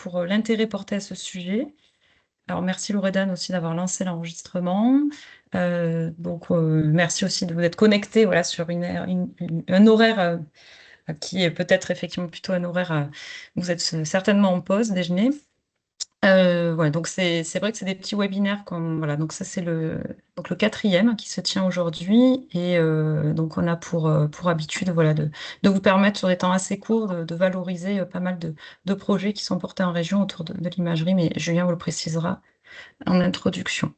pour l'intérêt porté à ce sujet. Alors, merci Loredane aussi d'avoir lancé l'enregistrement. Merci aussi de vous être connecté voilà, sur un horaire qui est peut-être effectivement plutôt un horaire où vous êtes certainement en pause déjeuner. Voilà, donc c'est vrai que c'est des petits webinaires comme voilà, donc ça c'est le quatrième qui se tient aujourd'hui et donc on a pour habitude voilà de vous permettre sur des temps assez courts de valoriser pas mal de projets qui sont portés en région autour de l'imagerie, mais Julien vous le précisera en introduction.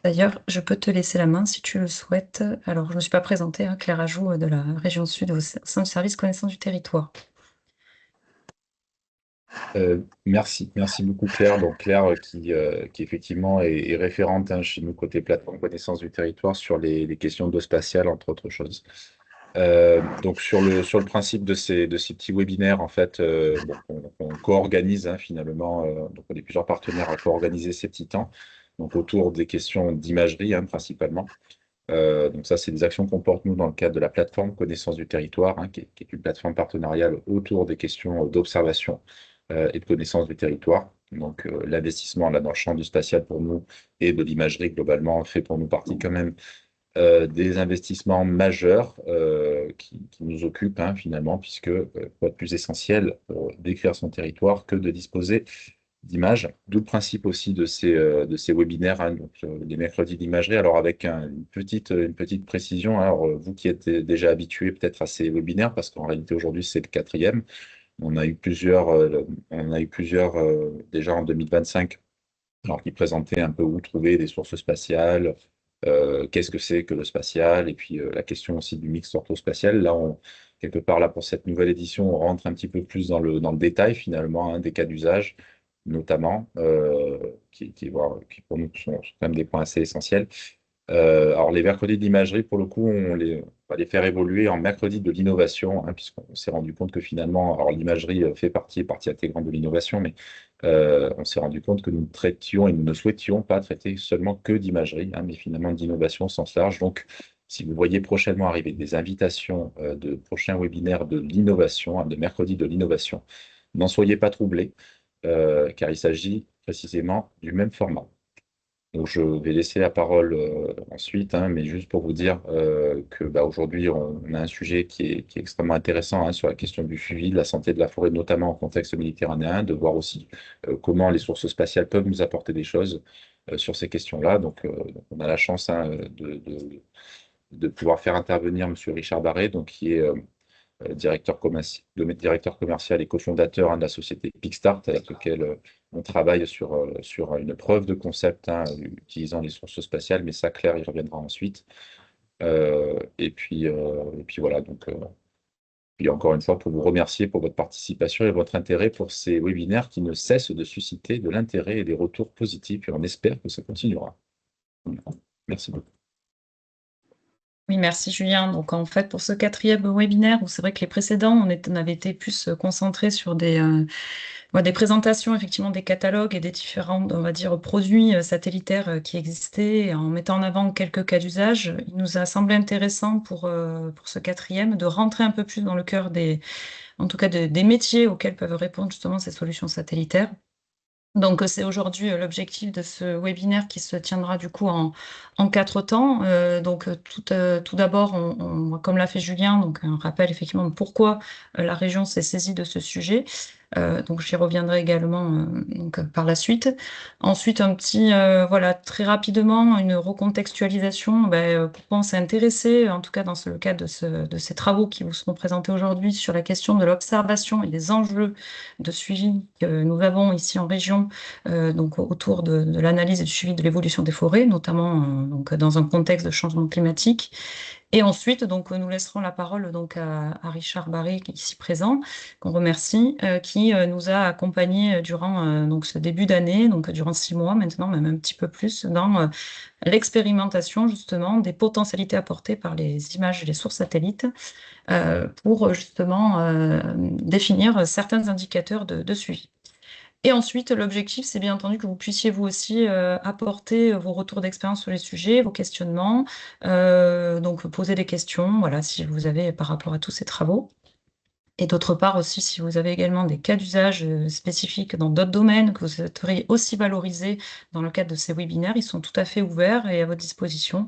D'ailleurs, je peux te laisser la main si tu le souhaites. Alors, je ne me suis pas présentée, hein, Claire Ajoux de la région Sud au sein du service connaissance du territoire. Merci beaucoup Claire. Donc Claire qui effectivement est référente chez nous côté plateforme connaissance du territoire sur les questions d'eau spatiale entre autres choses. Donc sur le principe de ces petits webinaires en fait, bon, on co-organise finalement. Donc on est plusieurs partenaires à co-organiser ces petits temps. Donc autour des questions d'imagerie principalement. Donc ça c'est des actions qu'on porte nous dans le cadre de la plateforme connaissance du territoire, qui est une plateforme partenariale autour des questions d'observation et de connaissance du territoire. Donc l'investissement là dans le champ du spatial pour nous et de l'imagerie globalement fait pour nous partie quand même des investissements majeurs qui nous occupent finalement, puisque quoi de plus essentiel pour décrire son territoire que de disposer d'images, d'où le principe aussi de ces webinaires, donc, les mercredis d'imagerie. Alors avec une petite précision, alors, vous qui êtes déjà habitués peut-être à ces webinaires, parce qu'en réalité aujourd'hui c'est le quatrième, on a eu plusieurs déjà en 2025, alors qui présentaient un peu où trouver des sources spatiales, qu'est-ce que c'est que le spatial, et puis la question aussi du mix orthospatial. Là, quelque part, là, pour cette nouvelle édition, on rentre un petit peu plus dans le détail finalement des cas d'usage, notamment, qui pour nous sont quand même des points assez essentiels. Alors, les mercredis de l'imagerie, pour le coup, on va les faire évoluer en mercredi de l'innovation, puisqu'on s'est rendu compte que finalement, alors l'imagerie est partie intégrante de l'innovation, mais on s'est rendu compte que nous traitions et nous ne souhaitions pas traiter seulement que d'imagerie, mais finalement d'innovation au sens large. Donc, si vous voyez prochainement arriver des invitations de prochains webinaires de l'innovation, de mercredi de l'innovation, n'en soyez pas troublés, car il s'agit précisément du même format. Donc, je vais laisser la parole ensuite, mais juste pour vous dire que aujourd'hui, on a un sujet qui est extrêmement intéressant sur la question du suivi de la santé de la forêt, notamment en contexte méditerranéen, de voir aussi comment les sources spatiales peuvent nous apporter des choses sur ces questions-là. Donc, on a la chance de pouvoir faire intervenir M. Richard Barré, donc, qui est directeur commercial et cofondateur de la société Pickstart, avec lequel on travaille sur une preuve de concept utilisant les sources spatiales, mais ça, Claire y reviendra ensuite. Et puis voilà, donc, puis encore une fois, pour vous remercier pour votre participation et votre intérêt pour ces webinaires qui ne cessent de susciter de l'intérêt et des retours positifs, et on espère que ça continuera. Merci beaucoup. Oui, merci Julien. Donc en fait, pour ce quatrième webinaire, où c'est vrai que les précédents, on avait été plus concentrés sur des présentations, effectivement, des catalogues et des différents, on va dire, produits satellitaires qui existaient, et en mettant en avant quelques cas d'usage. Il nous a semblé intéressant pour ce quatrième de rentrer un peu plus dans le cœur en tout cas des métiers auxquels peuvent répondre justement ces solutions satellitaires. Donc, c'est aujourd'hui l'objectif de ce webinaire qui se tiendra du coup en 4 temps. Tout d'abord, comme l'a fait Julien, donc un rappel effectivement de pourquoi la région s'est saisie de ce sujet. Donc, j'y reviendrai également par la suite. Ensuite, voilà, très rapidement, une recontextualisation. Pourquoi on s'est intéressé, en tout cas dans le cadre de ces travaux qui vous seront présentés aujourd'hui sur la question de l'observation et des enjeux de suivi que nous avons ici en région, donc autour de l'analyse et du suivi de l'évolution des forêts, notamment donc, dans un contexte de changement climatique. Et ensuite, donc, nous laisserons la parole donc, à Richard Barré, qui est ici présent, qu'on remercie, qui nous a accompagnés durant donc, ce début d'année, donc durant 6 mois maintenant, même un petit peu plus, dans l'expérimentation justement des potentialités apportées par les images et les sources satellites pour justement définir certains indicateurs de suivi. Et ensuite, l'objectif, c'est bien entendu que vous puissiez vous aussi apporter vos retours d'expérience sur les sujets, vos questionnements, donc poser des questions, voilà, si vous avez par rapport à tous ces travaux. Et d'autre part aussi, si vous avez également des cas d'usage spécifiques dans d'autres domaines que vous souhaiteriez aussi valoriser dans le cadre de ces webinaires, ils sont tout à fait ouverts et à votre disposition.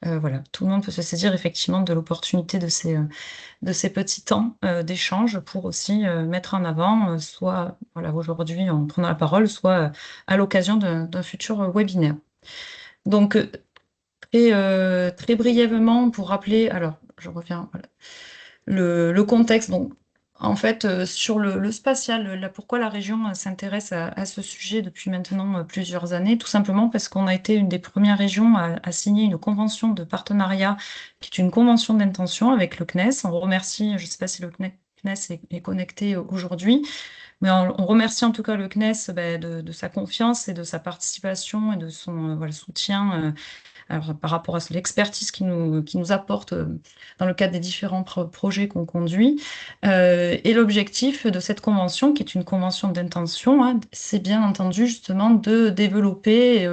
Voilà, tout le monde peut se saisir effectivement de l'opportunité de ces petits temps d'échange pour aussi mettre en avant, soit voilà, aujourd'hui en prenant la parole, soit à l'occasion d'un futur webinaire. Donc, très brièvement, pour rappeler, alors je reviens, voilà, le contexte. Donc, en fait, sur le spatial, pourquoi la région s'intéresse à ce sujet depuis maintenant plusieurs années, tout simplement parce qu'on a été une des premières régions à signer une convention de partenariat, qui est une convention d'intention avec le CNES. On remercie, je ne sais pas si le CNES est connecté aujourd'hui, mais on remercie en tout cas le CNES de sa confiance et de sa participation et de son voilà, soutien alors, par rapport à l'expertise qui nous apporte dans le cadre des différents projets qu'on conduit. Et l'objectif de cette convention, qui est une convention d'intention, hein, c'est bien entendu justement de développer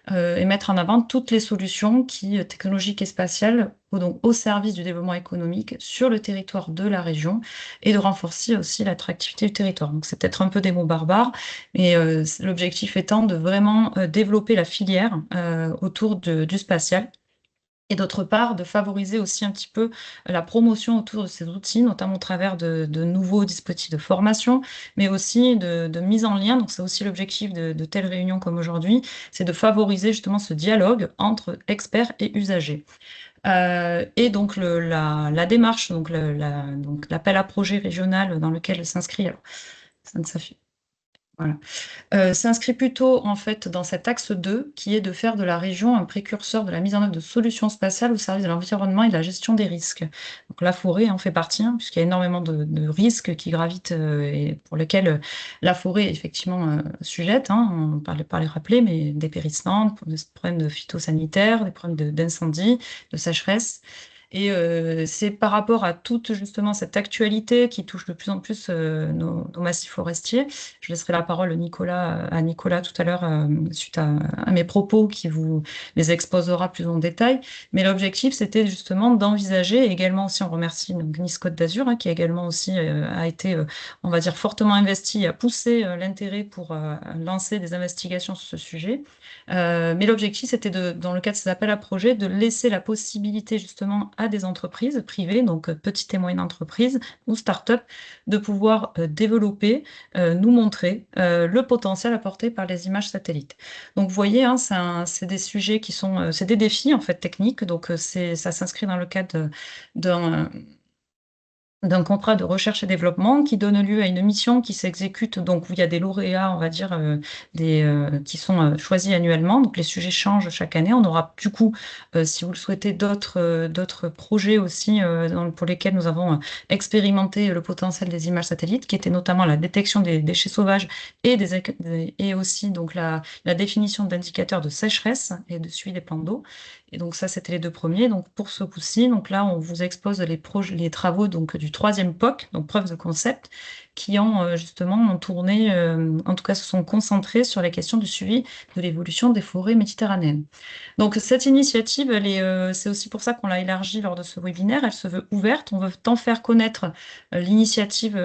et mettre en avant toutes les solutions technologiques et spatiales donc, au service du développement économique sur le territoire de la région et de renforcer aussi l'attractivité du territoire. Donc c'est peut-être un peu des mots barbares, mais l'objectif étant de vraiment développer la filière autour du spatial. Et d'autre part, de favoriser aussi un petit peu la promotion autour de ces outils, notamment au travers de nouveaux dispositifs de formation, mais aussi de mise en lien. Donc, c'est aussi l'objectif de telles réunions comme aujourd'hui, c'est de favoriser justement ce dialogue entre experts et usagers. Et donc, la démarche, donc l'appel à projet régional dans lequel s'inscrit, alors, ça ne s'affiche. Voilà. S'inscrit plutôt en fait dans cet axe 2 qui est de faire de la région un précurseur de la mise en œuvre de solutions spatiales au service de l'environnement et de la gestion des risques. Donc la forêt en fait partie, hein, puisqu'il y a énormément de risques qui gravitent et pour lesquels la forêt est effectivement sujette, hein, on ne parlait pas les rappeler, mais des périssements, des problèmes de phytosanitaires, des problèmes d'incendie, de sécheresse. Et c'est par rapport à toute justement cette actualité qui touche de plus en plus nos massifs forestiers. Je laisserai la parole à Nicolas tout à l'heure suite à mes propos qui vous les exposera plus en détail. Mais l'objectif, c'était justement d'envisager, et également aussi on remercie donc, Nice Côte d'Azur, hein, qui également aussi a été, on va dire, fortement investi et a poussé l'intérêt pour lancer des investigations sur ce sujet. Mais l'objectif, c'était dans le cadre de ces appels à projets, de laisser la possibilité justement à des entreprises privées, donc petites et moyennes entreprises ou start-up, de pouvoir développer, nous montrer le potentiel apporté par les images satellites. Donc, vous voyez, hein, c'est des sujets qui sont, c'est des défis en fait techniques. Donc, ça s'inscrit dans le cadre d'un contrat de recherche et développement qui donne lieu à une mission qui s'exécute, donc où il y a des lauréats, on va dire, qui sont choisis annuellement. Donc les sujets changent chaque année. On aura du coup, si vous le souhaitez, d'autres projets aussi pour lesquels nous avons expérimenté le potentiel des images satellites, qui était notamment la détection des déchets sauvages et aussi donc la définition d'indicateurs de sécheresse et de suivi des plans d'eau. Et donc ça, c'était les deux premiers. Donc pour ce coup-ci, donc là, on vous expose les travaux donc du troisième POC, donc preuve de concept, qui ont tourné, en tout cas se sont concentrés sur la question du suivi de l'évolution des forêts méditerranéennes. Donc cette initiative, c'est aussi pour ça qu'on l'a élargie lors de ce webinaire. Elle se veut ouverte. On veut tant faire connaître l'initiative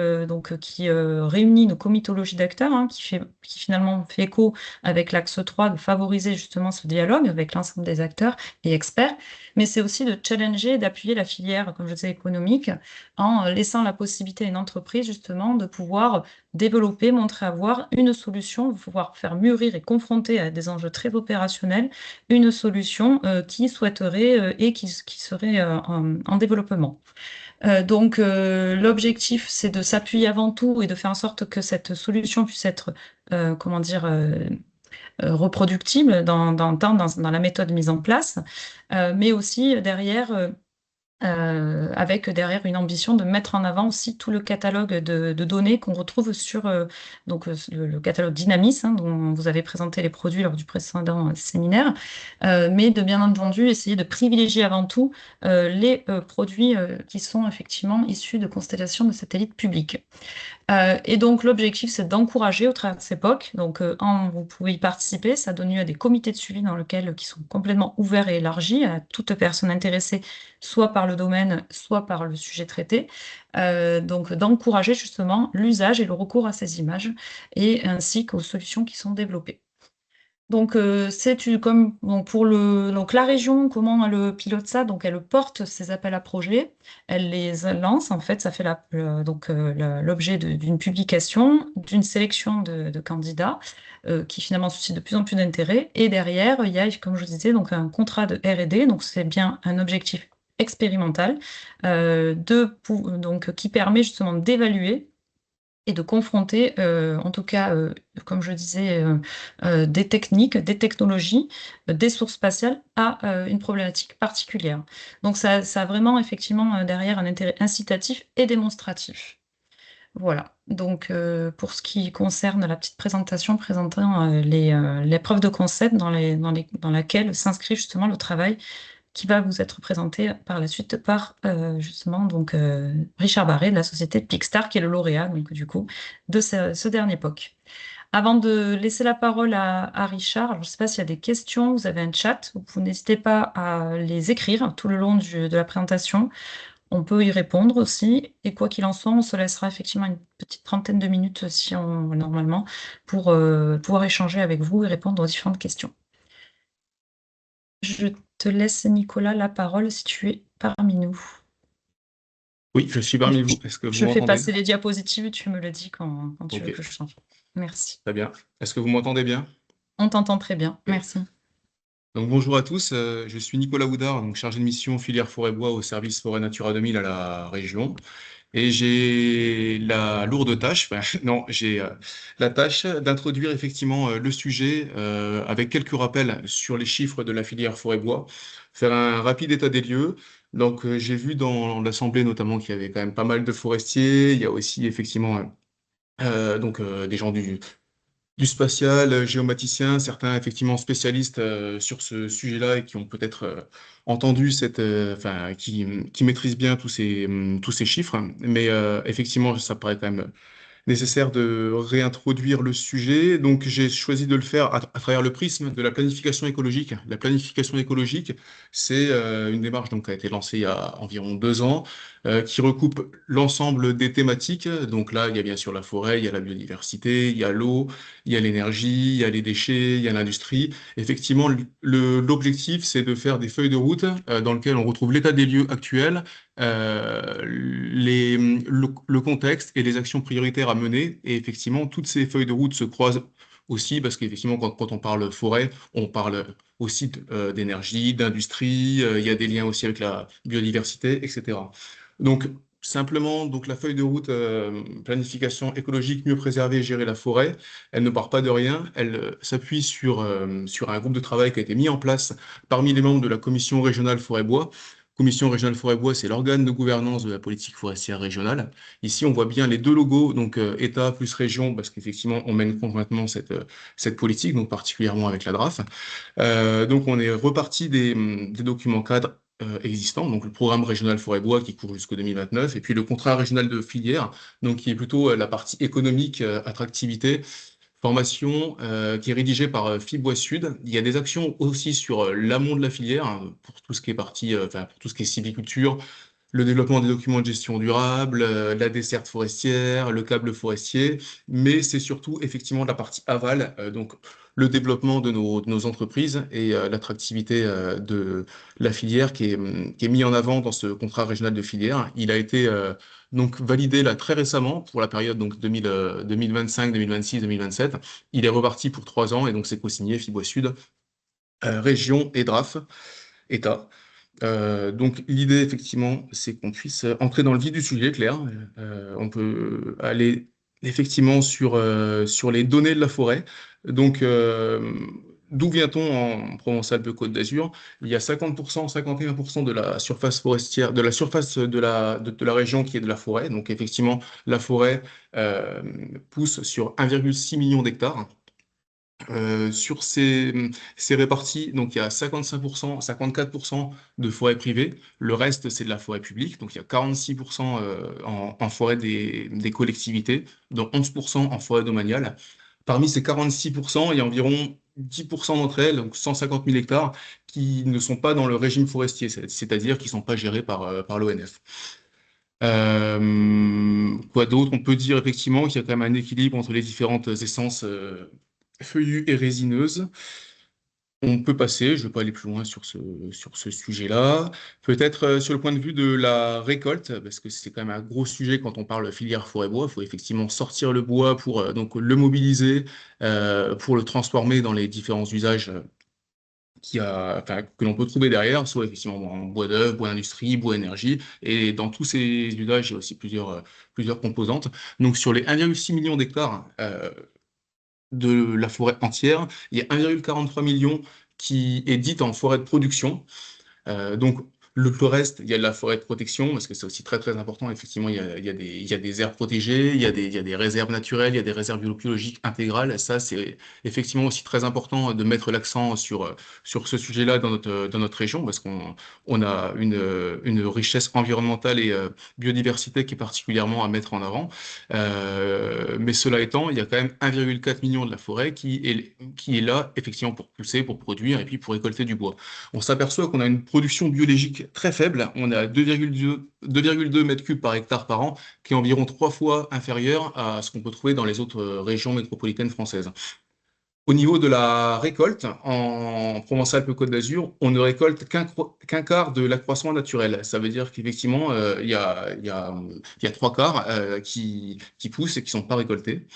qui réunit nos comitologies d'acteurs, hein, qui finalement fait écho avec l'axe 3 de favoriser justement ce dialogue avec l'ensemble des acteurs et experts, mais c'est aussi de challenger et d'appuyer la filière, comme je disais, économique, en laissant la possibilité à une entreprise justement de pouvoir développer, montrer avoir une solution, de pouvoir faire mûrir et confronter à des enjeux très opérationnels une solution qui souhaiterait et qui serait en développement. L'objectif, c'est de s'appuyer avant tout et de faire en sorte que cette solution puisse être, comment dire, reproductible dans la méthode mise en place, mais aussi derrière avec derrière une ambition de mettre en avant aussi tout le catalogue de données qu'on retrouve sur le catalogue Dynamis, hein, dont vous avez présenté les produits lors du précédent séminaire, mais de bien entendu essayer de privilégier avant tout les produits qui sont effectivement issus de constellations de satellites publics. Et donc, l'objectif, c'est d'encourager au travers de ces POC. Donc, vous pouvez y participer. Ça donne lieu à des comités de suivi qui sont complètement ouverts et élargis à toute personne intéressée, soit par le domaine, soit par le sujet traité. Donc, d'encourager justement l'usage et le recours à ces images, et ainsi qu'aux solutions qui sont développées. Donc, donc la région, comment elle pilote ça? Donc, elle porte ses appels à projets, elle les lance. En fait, ça fait l'objet d'une publication, d'une sélection de candidats qui finalement suscite de plus en plus d'intérêt. Et derrière, il y a, comme je vous disais, donc un contrat de R&D. Donc, c'est bien un objectif expérimental qui permet justement d'évaluer et de confronter, en tout cas, comme je disais, des techniques, des technologies, des sources spatiales à une problématique particulière. Donc ça a vraiment effectivement derrière un intérêt incitatif et démonstratif. Voilà. Donc pour ce qui concerne la petite présentation présentant les preuves de concept dans laquelle s'inscrit justement le travail qui va vous être présenté par la suite par justement Richard Barré de la société Pixstar, qui est le lauréat donc du coup de ce dernier POC. Avant de laisser la parole à Richard, alors, je ne sais pas s'il y a des questions, vous avez un chat, vous n'hésitez pas à les écrire tout le long de la présentation. On peut y répondre aussi, et quoi qu'il en soit, on se laissera effectivement une petite trentaine de minutes normalement pour pouvoir échanger avec vous et répondre aux différentes questions. Je te laisse, Nicolas, la parole si tu es parmi nous. Oui, je suis parmi vous. Est-ce que vous Je fais m'entendez? passer les diapositives, tu me le dis quand tu Ok, veux que je change. Merci. très bien. Est-ce que vous m'entendez bien? On t'entend très bien. Ok. Merci. Donc bonjour à tous, je suis Nicolas Houdard, donc chargé de mission filière forêt-bois au service Forêt Natura 2000 à la région. Et j'ai la lourde tâche, enfin, non, j'ai la tâche d'introduire effectivement le sujet avec quelques rappels sur les chiffres de la filière forêt-bois, faire un rapide état des lieux. Donc j'ai vu dans l'Assemblée notamment qu'il y avait quand même pas mal de forestiers, il y a aussi effectivement des gens du spatial, géomaticiens, certains effectivement spécialistes sur ce sujet-là et qui ont peut-être entendu enfin, qui maîtrisent bien tous ces chiffres. Mais effectivement, ça paraît quand même nécessaire de réintroduire le sujet. Donc, j'ai choisi de le faire à travers le prisme de la planification écologique. La planification écologique, c'est une démarche donc, qui a été lancée il y a environ 2 ans, qui recoupe l'ensemble des thématiques. Donc là, il y a bien sûr la forêt, il y a la biodiversité, il y a l'eau, il y a l'énergie, il y a les déchets, il y a l'industrie. Effectivement, l'objectif, c'est de faire des feuilles de route dans lesquelles on retrouve l'état des lieux actuels, le contexte et les actions prioritaires à mener. Et effectivement, toutes ces feuilles de route se croisent aussi parce qu'effectivement, quand on parle forêt, on parle aussi d'énergie, d'industrie, il y a des liens aussi avec la biodiversité, etc. Donc, simplement, donc la feuille de route planification écologique, mieux préserver, gérer la forêt, elle ne part pas de rien, elle s'appuie sur un groupe de travail qui a été mis en place parmi les membres de la commission régionale forêt-bois. Commission régionale forêt-bois, c'est l'organe de gouvernance de la politique forestière régionale. Ici, on voit bien les deux logos, donc État plus région, parce qu'effectivement, on mène conjointement cette politique, donc particulièrement avec la DRAF. Donc, on est reparti des documents cadres existants, donc le programme régional forêt-bois qui court jusqu'au 2029, et puis le contrat régional de filière, donc qui est plutôt la partie économique, attractivité, formation, qui est rédigée par Fibbois Sud. Il y a des actions aussi sur l'amont de la filière, hein, pour tout ce qui est enfin, pour tout ce qui est sylviculture, le développement des documents de gestion durable, la desserte forestière, le câble forestier, mais c'est surtout effectivement la partie aval, donc le développement de nos entreprises et l'attractivité de la filière qui est mis en avant dans ce contrat régional de filière. Il a été donc validé là très récemment pour la période donc 2025, 2026, 2027. Il est reparti pour 3 ans et donc c'est co-signé Fibois Sud, région et DRAF, État. Donc l'idée effectivement, c'est qu'on puisse entrer dans le vif du sujet, clair. On peut aller effectivement sur les données de la forêt. Donc d'où vient-on en Provence-Alpes-Côte d'Azur? Il y a 50%, 51% de la surface forestière, de la surface de la région qui est de la forêt. Donc effectivement, la forêt pousse sur 1,6 million d'hectares. C'est réparti, donc il y a 55%, 54% de forêt privée, le reste c'est de la forêt publique, donc il y a 46% en forêt des collectivités, dont 11% en forêt domaniale. Parmi ces 46%, il y a environ 10% d'entre elles, donc 150 000 hectares, qui ne sont pas dans le régime forestier, c'est-à-dire qui ne sont pas gérés par l'ONF. Quoi d'autre? On peut dire effectivement qu'il y a quand même un équilibre entre les différentes essences feuillues et résineuses. On peut passer, je ne vais pas aller plus loin sur ce sujet-là. Peut-être sur le point de vue de la récolte, parce que c'est quand même un gros sujet quand on parle filière forêt-bois. Il faut effectivement sortir le bois pour donc le mobiliser, pour le transformer dans les différents usages enfin, que l'on peut trouver derrière, soit effectivement en bois d'œuvre, bois industrie, bois énergie. Et dans tous ces usages, il y a aussi plusieurs composantes. Donc sur les 1,6 million d'hectares de la forêt entière, il y a 1,43 million qui est dite en forêt de production. Donc, le reste, il y a de la forêt de protection, parce que c'est aussi très très important. Effectivement, il y a des aires protégées, il y a des réserves naturelles, il y a des réserves biologiques intégrales. Ça, c'est effectivement aussi très important de mettre l'accent sur ce sujet-là dans notre région, parce on a une richesse environnementale et biodiversité qui est particulièrement à mettre en avant. Mais cela étant, il y a quand même 1,4 million de la forêt qui est là, effectivement, pour pousser, pour produire et puis pour récolter du bois. On s'aperçoit qu'on a une production biologique très faible. On a 2,2 mètres cubes par hectare par an, qui est environ 3 fois inférieur à ce qu'on peut trouver dans les autres régions métropolitaines françaises. Au niveau de la récolte, en Provence-Alpes-Côte d'Azur, on ne récolte qu'un quart de l'accroissement naturel. Ça veut dire qu'effectivement, il y a 3 quarts qui poussent et qui ne sont pas récoltés.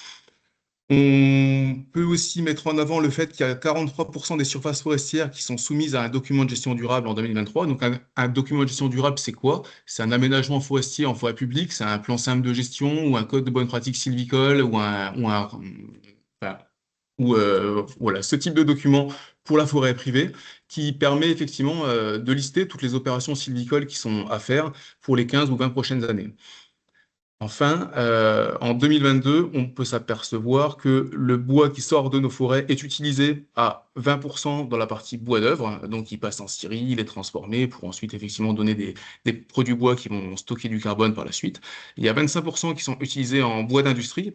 On peut aussi mettre en avant le fait qu'il y a 43% des surfaces forestières qui sont soumises à un document de gestion durable en 2023. Donc, un document de gestion durable, c'est quoi? C'est un aménagement forestier en forêt publique, c'est un plan simple de gestion ou un code de bonne pratique sylvicole enfin, voilà, ce type de document pour la forêt privée qui permet effectivement de lister toutes les opérations sylvicoles qui sont à faire pour les 15 ou 20 prochaines années. Enfin, en 2022, on peut s'apercevoir que le bois qui sort de nos forêts est utilisé à 20% dans la partie bois d'œuvre, donc il passe en scierie, il est transformé pour ensuite effectivement donner des produits bois qui vont stocker du carbone par la suite. Il y a 25% qui sont utilisés en bois d'industrie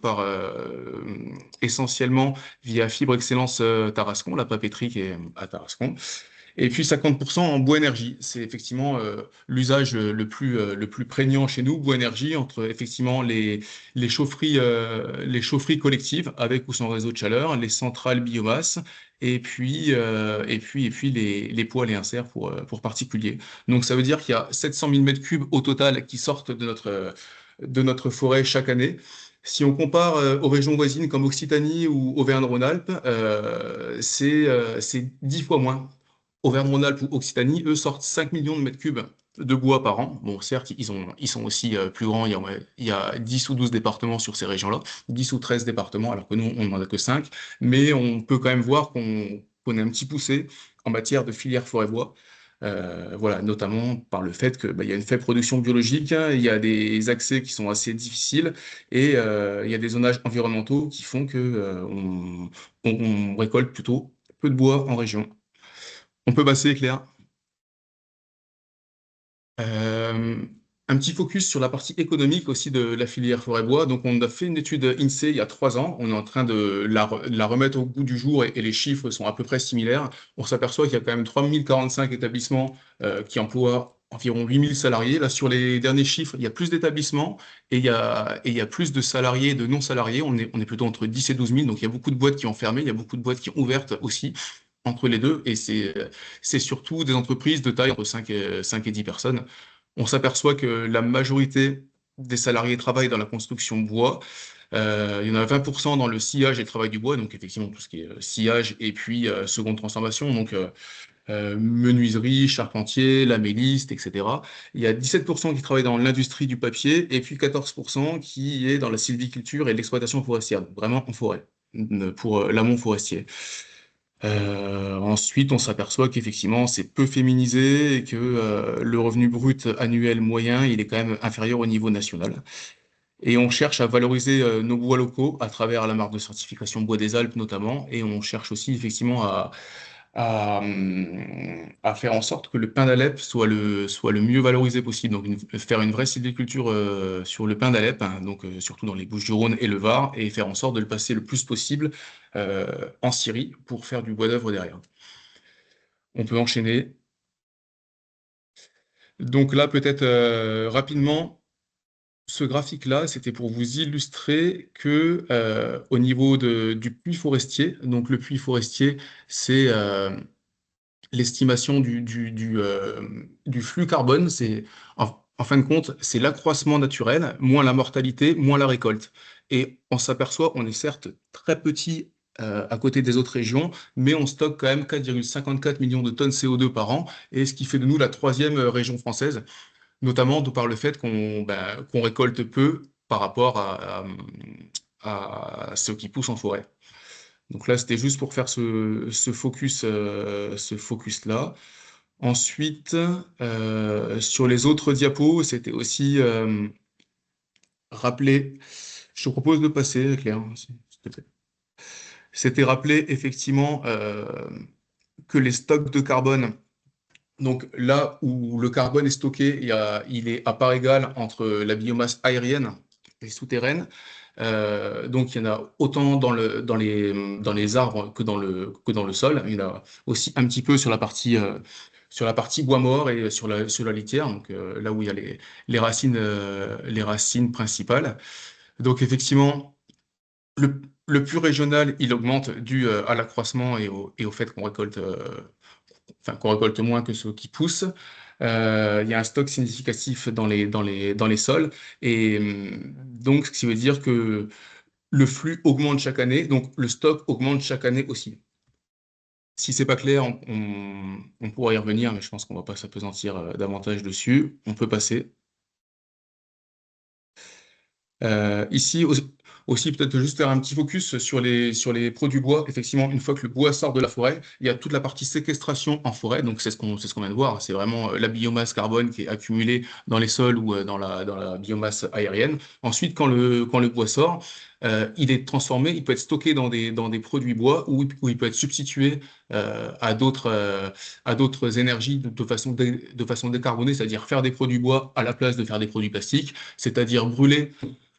essentiellement via Fibre Excellence Tarascon, la papeterie qui est à Tarascon. Et puis 50% en bois énergie. C'est effectivement l'usage le plus prégnant chez nous, bois énergie, entre effectivement les chaufferies collectives avec ou sans réseau de chaleur, les centrales biomasse, et puis les poêles et inserts pour particuliers. Donc ça veut dire qu'il y a 700 000 mètres cubes au total qui sortent de notre forêt chaque année. Si on compare aux régions voisines comme Occitanie ou Auvergne-Rhône-Alpes, c'est 10 fois moins. Auvergne-Rhône-Alpes ou Occitanie, eux, sortent 5 millions de mètres cubes de bois par an. Bon, certes, ils sont aussi plus grands. Il y a 10 ou 12 départements sur ces régions-là, 10 ou 13 départements, alors que nous, on n'en a que 5. Mais on peut quand même voir qu'on est un petit poussé en matière de filière forêt-bois. Voilà, notamment par le fait qu'il y a une faible production biologique, hein, il y a des accès qui sont assez difficiles et il y a des zonages environnementaux qui font que on récolte plutôt peu de bois en région. On peut passer, Claire. Euh, un petit focus sur la partie économique aussi de la filière forêt-bois. Donc, on a fait une étude INSEE il y a 3 ans. On est en train de la remettre au goût du jour et les chiffres sont à peu près similaires. On s'aperçoit qu'il y a quand même 3045 établissements qui emploient environ 8000 salariés. Là, sur les derniers chiffres, il y a plus d'établissements et il y a plus de salariés et de non-salariés. On est plutôt entre 10 et 12 000. Donc, il y a beaucoup de boîtes qui ont fermé. Il y a beaucoup de boîtes qui ont ouvertes aussi entre les deux. Et c'est surtout des entreprises de taille entre 5 et 10 personnes. On s'aperçoit que la majorité des salariés travaillent dans la construction bois. Il y en a 20% dans le sciage et le travail du bois, donc effectivement tout ce qui est sciage et puis seconde transformation, donc menuiserie, charpentier, lamelliste, etc. Il y a 17% qui travaillent dans l'industrie du papier et puis 14% qui est dans la sylviculture et l'exploitation forestière, donc vraiment en forêt, pour l'amont forestier. Ensuite, on s'aperçoit qu'effectivement, c'est peu féminisé et que le revenu brut annuel moyen, il est quand même inférieur au niveau national. Et on cherche à valoriser nos bois locaux à travers la marque de certification Bois des Alpes notamment. Et on cherche aussi effectivement à faire en sorte que le pin d'Alep soit le mieux valorisé possible. Donc faire une vraie sylviculture sur le pin d'Alep, hein, donc surtout dans les Bouches-du-Rhône et le Var, et faire en sorte de le passer le plus possible en scierie pour faire du bois d'œuvre derrière. On peut enchaîner. Donc là, peut-être rapidement, ce graphique-là, c'était pour vous illustrer que au niveau du puits forestier, donc le puits forestier, c'est l'estimation du flux carbone. C'est en fin de compte, c'est l'accroissement naturel, moins la mortalité, moins la récolte. Et on s'aperçoit, on est certes très petit à côté des autres régions, mais on stocke quand même 4,54 millions de tonnes CO2 par an, et ce qui fait de nous la troisième région française, notamment de par le fait qu'on récolte peu par rapport à ce qui pousse en forêt. Donc là, c'était juste pour faire ce focus-là. Ensuite, sur les autres diapos, c'était aussi rappeler, je te propose de passer, Claire, s'il te plaît. C'était rappeler effectivement que les stocks de carbone, donc là où le carbone est stocké, il est à part égale entre la biomasse aérienne et souterraine. Donc il y en a autant dans les arbres que dans le sol. Il y en a aussi un petit peu sur la partie bois mort et sur la litière, donc là où il y a les racines principales. Donc effectivement, le plus régional, il augmente dû à l'accroissement et au fait qu'on récolte moins que ceux qui poussent. Il y a un stock significatif dans les sols. Et donc, ce qui veut dire que le flux augmente chaque année, donc le stock augmente chaque année aussi. Si c'est pas clair, on pourra y revenir, mais je pense qu'on va pas s'appesantir davantage dessus. On peut passer. Ici aussi, peut-être juste faire un petit focus sur les produits bois. Effectivement, une fois que le bois sort de la forêt, il y a toute la partie séquestration en forêt. Donc, c'est ce qu'on vient de voir. C'est vraiment la biomasse carbone qui est accumulée dans les sols ou dans la biomasse aérienne. Ensuite, quand le bois sort, il est transformé, il peut être stocké dans des produits bois ou il peut être substitué à d'autres énergies de façon décarbonée, c'est-à-dire faire des produits bois à la place de faire des produits plastiques, c'est-à-dire brûler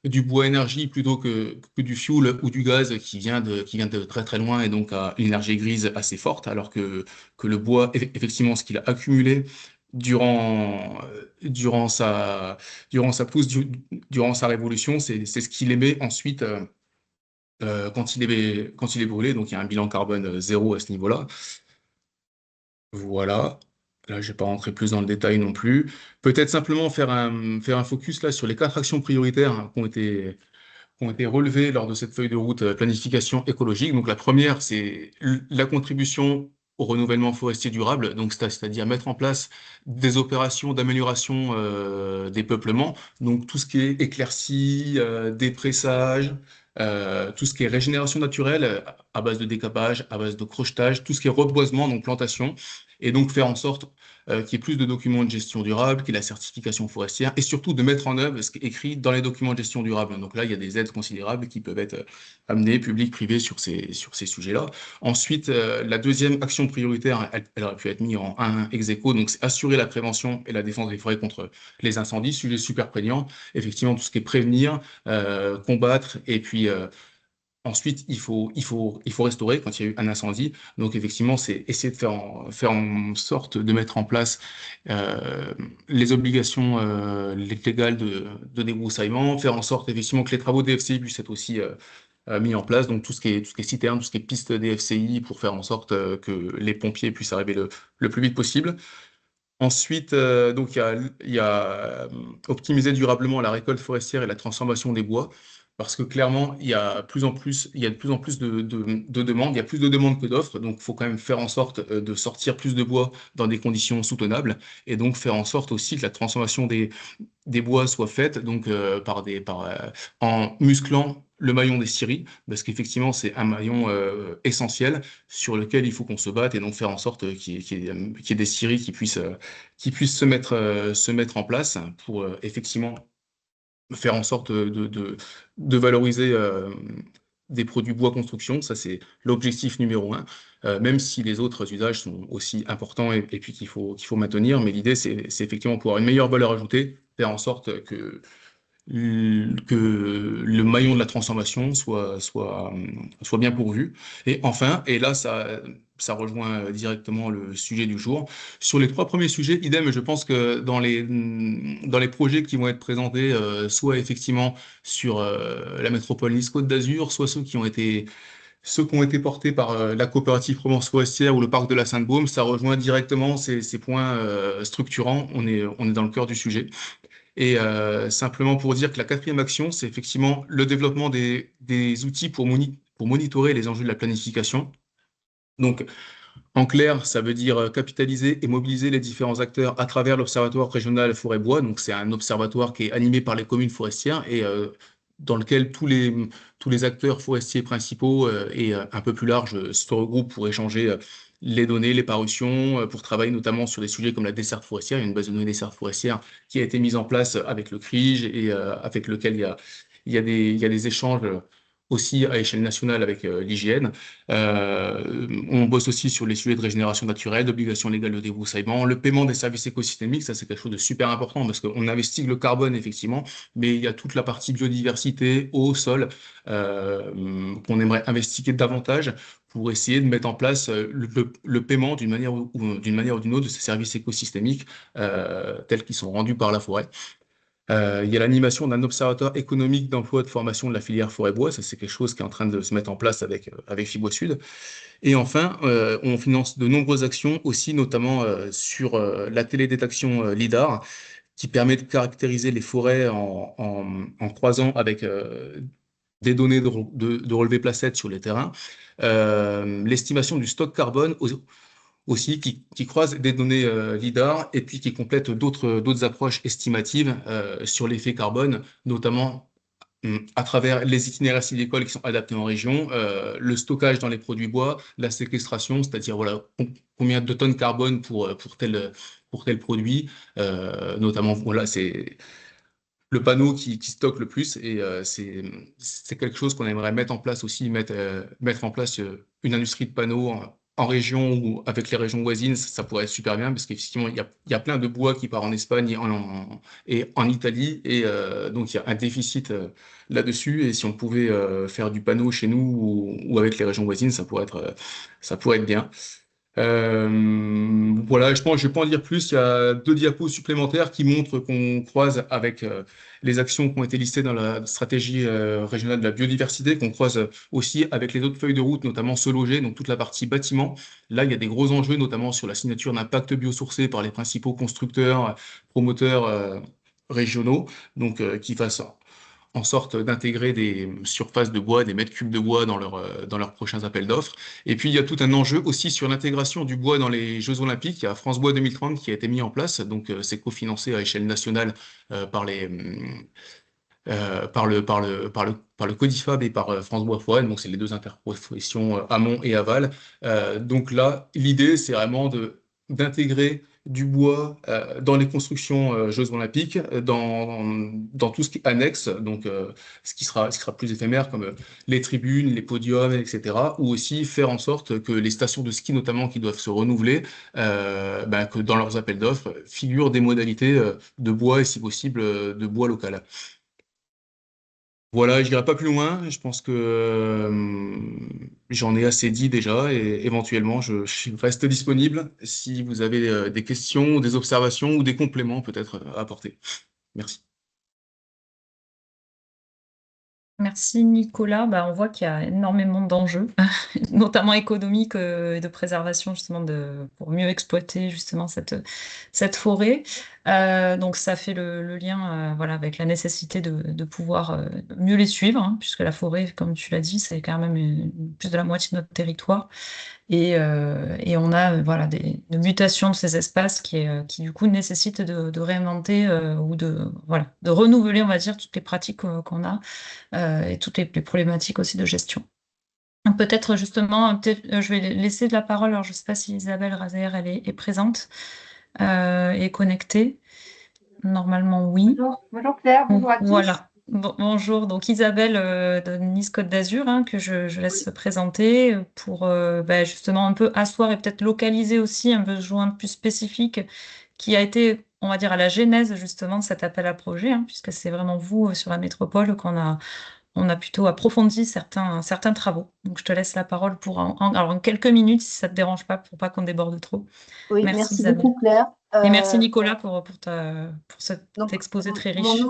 du bois énergie plutôt que du fioul ou du gaz qui vient de très très loin et donc à une énergie grise assez forte, alors que le bois, effectivement, ce qu'il a accumulé durant sa pousse, durant sa révolution, c'est ce qu'il émet ensuite quand il est brûlé. Donc il y a un bilan carbone zéro à ce niveau-là. Voilà. Là, je vais pas rentrer plus dans le détail non plus. Peut-être simplement faire un focus là sur les 4 actions prioritaires, hein, qui ont été relevées lors de cette feuille de route planification écologique. Donc la première, c'est la contribution au renouvellement forestier durable, donc c'est-à-dire mettre en place des opérations d'amélioration des peuplements, donc tout ce qui est éclaircie, dépressage, tout ce qui est régénération naturelle à base de décapage, à base de crochetage, tout ce qui est reboisement, donc plantation, et donc faire en sorte qu'il y ait plus de documents de gestion durable, qu'il y ait la certification forestière, et surtout de mettre en œuvre ce qui est écrit dans les documents de gestion durable. Donc là, il y a des aides considérables qui peuvent être amenées, publiques, privées, sur ces sujets-là. Ensuite, la deuxième action prioritaire, elle aurait pu être mise en 1 ex aequo, donc c'est assurer la prévention et la défense des forêts contre les incendies, sujet super prégnant. Effectivement, tout ce qui est prévenir, combattre, et puis ensuite, il faut restaurer quand il y a eu un incendie. Donc, effectivement, c'est essayer de faire en sorte de mettre en place les obligations légales de débroussaillement, faire en sorte, effectivement, que les travaux DFCI puissent être aussi mis en place. Donc, tout ce qui est citerne, tout ce qui est piste DFCI, pour faire en sorte que les pompiers puissent arriver le plus vite possible. Ensuite, donc il y a optimiser durablement la récolte forestière et la transformation des bois, parce que clairement, il y a de plus en plus de demandes, il y a plus de demandes que d'offres, donc il faut quand même faire en sorte de sortir plus de bois dans des conditions soutenables, et donc faire en sorte aussi que la transformation des bois soit faite donc en musclant le maillon des scieries, parce qu'effectivement c'est un maillon essentiel sur lequel il faut qu'on se batte, et donc faire en sorte qu'il y ait des scieries qui puissent se mettre en place pour effectivement faire en sorte de valoriser des produits bois construction. Ça, c'est l'objectif numéro un, même si les autres usages sont aussi importants et puis qu'il faut maintenir. Mais l'idée, c'est effectivement pouvoir une meilleure valeur ajoutée, faire en sorte que le maillon de la transformation soit bien pourvu. Et enfin, et là, ça rejoint directement le sujet du jour. Sur les trois premiers sujets, idem, je pense que dans les projets qui vont être présentés, soit effectivement sur la métropole Nice-Côte d'Azur, soit ceux qui ont été portés par la coopérative Provence Forestière ou le parc de la Sainte-Baume, ça rejoint directement ces points structurants. On est dans le cœur du sujet. Et simplement pour dire que la quatrième action, c'est effectivement le développement des outils pour monitorer les enjeux de la planification. Donc, en clair, ça veut dire capitaliser et mobiliser les différents acteurs à travers l'Observatoire régional forêt-bois. Donc, c'est un observatoire qui est animé par les communes forestières et dans lequel tous les acteurs forestiers principaux et un peu plus larges se regroupent pour échanger les données, les parutions, pour travailler notamment sur des sujets comme la desserte forestière. Il y a une base de données desserte forestière qui a été mise en place avec le CRIGE et avec lequel il y a des échanges aussi à échelle nationale avec l'IGN. On bosse aussi sur les sujets de régénération naturelle, d'obligation légale de débroussaillement, le paiement des services écosystémiques, ça c'est quelque chose de super important parce qu'on investit le carbone effectivement, mais il y a toute la partie biodiversité, eau, sol, qu'on aimerait investiguer davantage pour essayer de mettre en place le paiement d'une manière ou d'une autre de ces services écosystémiques tels qu'ils sont rendus par la forêt. Il y a l'animation d'un observatoire économique d'emploi et de formation de la filière forêt-bois. Ça, c'est quelque chose qui est en train de se mettre en place avec Fibois Sud. Et enfin, on finance de nombreuses actions aussi, notamment sur la télédétection LIDAR, qui permet de caractériser les forêts en croisant avec des données de relevé placette sur les terrains. L'estimation du stock carbone aussi, qui croise des données LIDAR et puis qui complète d'autres approches estimatives sur l'effet carbone, notamment à travers les itinéraires sylvicoles qui sont adaptés en région, le stockage dans les produits bois, la séquestration, c'est-à-dire voilà, combien de tonnes carbone pour tel produit, notamment voilà, c'est le panneau qui stocke le plus et c'est quelque chose qu'on aimerait mettre en place aussi, mettre en place une industrie de panneaux en région ou avec les régions voisines, ça pourrait être super bien parce qu'effectivement, il y a plein de bois qui part en Espagne et en Italie et donc il y a un déficit là-dessus et si on pouvait faire du panneau chez nous ou avec les régions voisines, ça pourrait être bien. Voilà, je pense, je vais pas en dire plus. Il y a deux diapos supplémentaires qui montrent qu'on croise avec les actions qui ont été listées dans la stratégie régionale de la biodiversité, qu'on croise aussi avec les autres feuilles de route, notamment Se Loger, donc toute la partie bâtiment. Là, il y a des gros enjeux, notamment sur la signature d'un pacte biosourcé par les principaux constructeurs, promoteurs régionaux, donc qui fassent en sorte d'intégrer des surfaces de bois, des mètres cubes de bois dans leurs prochains appels d'offres. Et puis, il y a tout un enjeu aussi sur l'intégration du bois dans les Jeux Olympiques. Il y a France Bois 2030 qui a été mis en place, donc c'est cofinancé à échelle nationale par le Codifab et par France Bois Forêt. Donc, c'est les deux interprofessions amont et aval. Donc là, l'idée, c'est vraiment d'intégrer du bois dans les constructions Jeux Olympiques, dans tout ce qui est annexe, donc ce qui sera plus éphémère, comme les tribunes, les podiums, etc. Ou aussi faire en sorte que les stations de ski, notamment, qui doivent se renouveler, que dans leurs appels d'offres figurent des modalités de bois et, si possible, de bois local. Voilà, je n'irai pas plus loin. Je pense que j'en ai assez dit déjà et éventuellement, je reste disponible si vous avez des questions, des observations ou des compléments peut-être à apporter. Merci. Merci Nicolas. Bah, on voit qu'il y a énormément d'enjeux, notamment économiques et de préservation justement pour mieux exploiter justement cette forêt. Donc ça fait le lien voilà, avec la nécessité de pouvoir mieux les suivre, hein, puisque la forêt, comme tu l'as dit, c'est quand même plus de la moitié de notre territoire. Et on a voilà, des mutations de ces espaces qui du coup nécessitent de réinventer ou voilà, de renouveler, on va dire, toutes les pratiques qu'on a et toutes les problématiques aussi de gestion. Peut-être justement, je vais laisser de la parole, alors je ne sais pas si Isabelle Razer elle est présente et connectée. Normalement, oui. Bonjour Claire, bonjour à tous. Voilà. Bonjour, donc Isabelle de Nice Côte d'Azur, hein, que je laisse présenter pour justement un peu asseoir et peut-être localiser aussi un besoin plus spécifique qui a été, on va dire, à la genèse justement de cet appel à projet, hein, puisque c'est vraiment vous sur la métropole on a plutôt approfondi certains travaux. Donc je te laisse la parole pour alors en quelques minutes, si ça te dérange pas, pour pas qu'on déborde trop. Oui, Merci merci Isabelle. beaucoup Claire. Et merci Nicolas pour cet Donc, exposé très mon riche.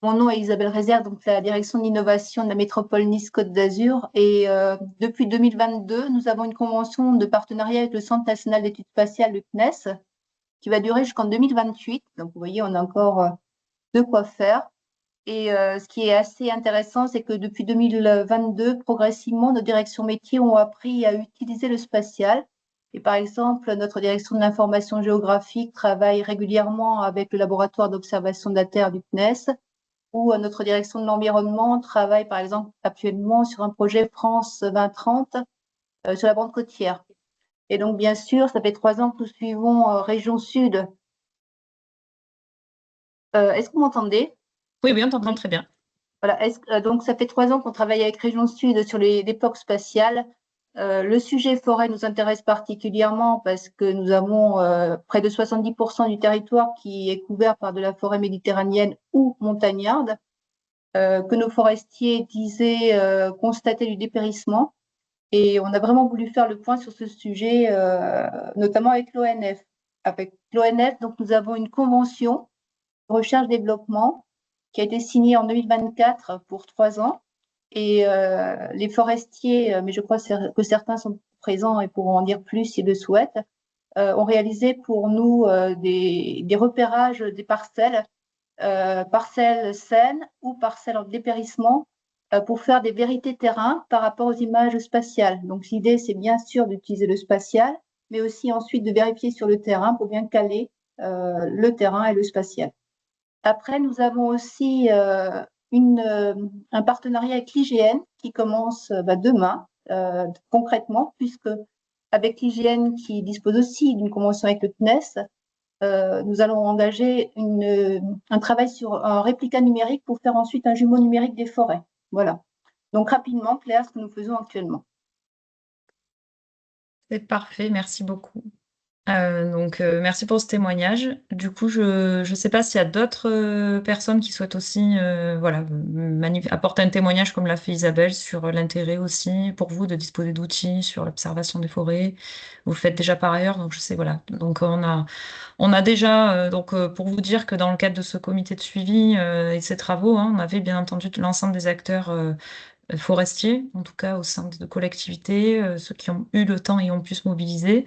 nom est Isabelle Rézère, donc la direction de l'innovation de la métropole Nice-Côte d'Azur. Et depuis 2022, nous avons une convention de partenariat avec le Centre national d'études spatiales, le CNES, qui va durer jusqu'en 2028. Donc, vous voyez, on a encore de quoi faire. Et ce qui est assez intéressant, c'est que depuis 2022, progressivement, nos directions métiers ont appris à utiliser le spatial. Et par exemple, notre direction de l'information géographique travaille régulièrement avec le laboratoire d'observation de la Terre du CNES, ou notre direction de l'environnement travaille par exemple actuellement sur un projet France 2030 sur la bande côtière. Et donc, bien sûr, ça fait 3 ans que nous suivons Région Sud. Est-ce que vous m'entendez? Oui, on t'entend très bien. Voilà, donc ça fait 3 ans qu'on travaille avec Région Sud sur les POC spatiales. Le sujet forêt nous intéresse particulièrement parce que nous avons près de 70% du territoire qui est couvert par de la forêt méditerranéenne ou montagnarde, que nos forestiers disaient constater du dépérissement. Et on a vraiment voulu faire le point sur ce sujet, notamment avec l'ONF. Avec l'ONF, donc nous avons une convention de recherche-développement qui a été signée en 2024 pour 3 ans. Et les forestiers, mais je crois que certains sont présents et pourront en dire plus s'ils le souhaitent, ont réalisé pour nous des repérages des parcelles, parcelles saines ou parcelles en dépérissement, pour faire des vérités terrain par rapport aux images spatiales. Donc l'idée, c'est bien sûr d'utiliser le spatial, mais aussi ensuite de vérifier sur le terrain pour bien caler le terrain et le spatial. Après, nous avons aussi un partenariat avec l'IGN qui commence demain, concrètement, puisque avec l'IGN qui dispose aussi d'une convention avec le CNES, nous allons engager un travail sur un réplica numérique pour faire ensuite un jumeau numérique des forêts. Voilà. Donc rapidement, Claire, ce que nous faisons actuellement. C'est parfait, merci beaucoup. Merci pour ce témoignage. Du coup, je ne sais pas s'il y a d'autres personnes qui souhaitent aussi apporter un témoignage comme l'a fait Isabelle sur l'intérêt aussi pour vous de disposer d'outils sur l'observation des forêts. Vous le faites déjà par ailleurs, donc je sais, voilà. Donc on a déjà, pour vous dire que dans le cadre de ce comité de suivi et de ces travaux, hein, on avait bien entendu l'ensemble des acteurs forestiers, en tout cas au sein de collectivités, ceux qui ont eu le temps et ont pu se mobiliser.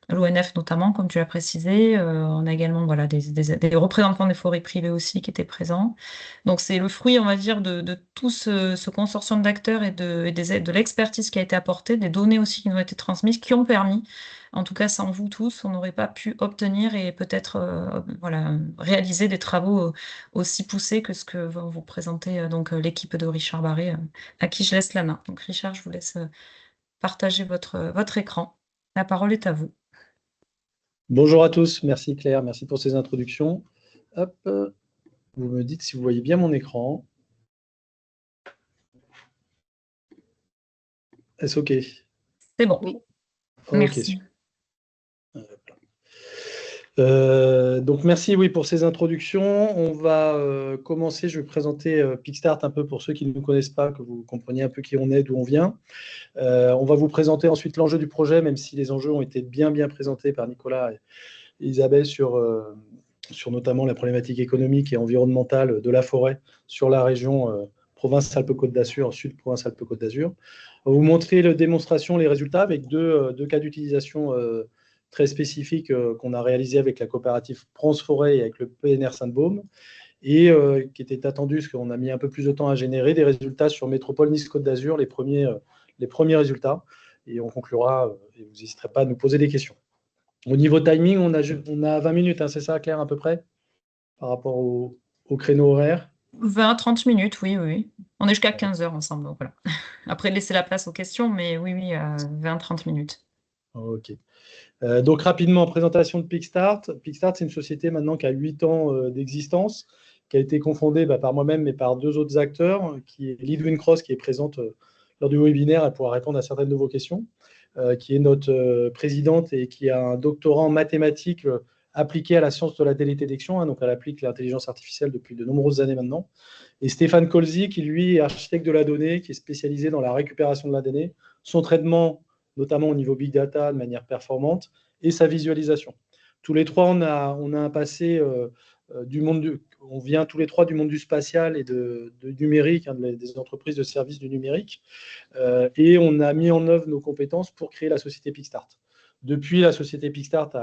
L'ONF notamment, comme tu l'as précisé. On a également des représentants des forêts privées aussi qui étaient présents. Donc c'est le fruit, on va dire, de tout ce consortium d'acteurs et de l'expertise qui a été apportée, des données aussi qui nous ont été transmises, qui ont permis, en tout cas sans vous tous, on n'aurait pas pu obtenir et peut-être réaliser des travaux aussi poussés que ce que va vous présenter l'équipe de Richard Barré, à qui je laisse la main. Donc Richard, je vous laisse partager votre écran. La parole est à vous. Bonjour à tous, merci Claire, merci pour ces introductions. Hop, vous me dites si vous voyez bien mon écran. Est-ce OK? C'est bon. Oui. OK, Merci. super. Donc merci pour ces introductions. On va commencer, je vais présenter Pixstart un peu pour ceux qui ne nous connaissent pas, que vous compreniez un peu qui on est, d'où on vient. On va vous présenter ensuite l'enjeu du projet, même si les enjeux ont été bien présentés par Nicolas et Isabelle sur notamment la problématique économique et environnementale de la forêt sur la région Provence-Alpes-Côte d'Azur, Sud Provence-Alpes-Côte d'Azur. On va vous montrer la démonstration, les résultats avec deux cas d'utilisation très spécifiques qu'on a réalisés avec la coopérative France Forêt et avec le PNR Sainte-Baume, et qui étaient attendus, parce qu'on a mis un peu plus de temps à générer des résultats sur Métropole Nice-Côte d'Azur, les premiers résultats, et on conclura, et vous n'hésiterez pas à nous poser des questions. Au niveau timing, on a 20 minutes, hein, c'est ça, Claire, à peu près, par rapport au créneau horaire? 20-30 minutes, oui. On est jusqu'à 15 heures ensemble, donc voilà. Après, laisser la place aux questions, mais oui, 20-30 minutes. Ok. Donc rapidement, présentation de Pickstart. Pickstart, c'est une société maintenant qui a 8 ans d'existence, qui a été confondée par moi-même et par 2 autres acteurs, qui est Lidwin Cross, qui est présente lors du webinaire, elle pourra répondre à certaines de vos questions, qui est notre présidente et qui a un doctorat en mathématiques appliqué à la science de la télédétection, donc elle applique l'intelligence artificielle depuis de nombreuses années maintenant. Et Stéphane Colzi, qui lui est architecte de la donnée, qui est spécialisé dans la récupération de la donnée, son traitement, notamment au niveau big data, de manière performante, et sa visualisation. Tous les trois, on a un passé on vient tous les trois du monde du spatial et du numérique, des entreprises de services du numérique, et on a mis en œuvre nos compétences pour créer la société Pickstart. Depuis, la société Pickstart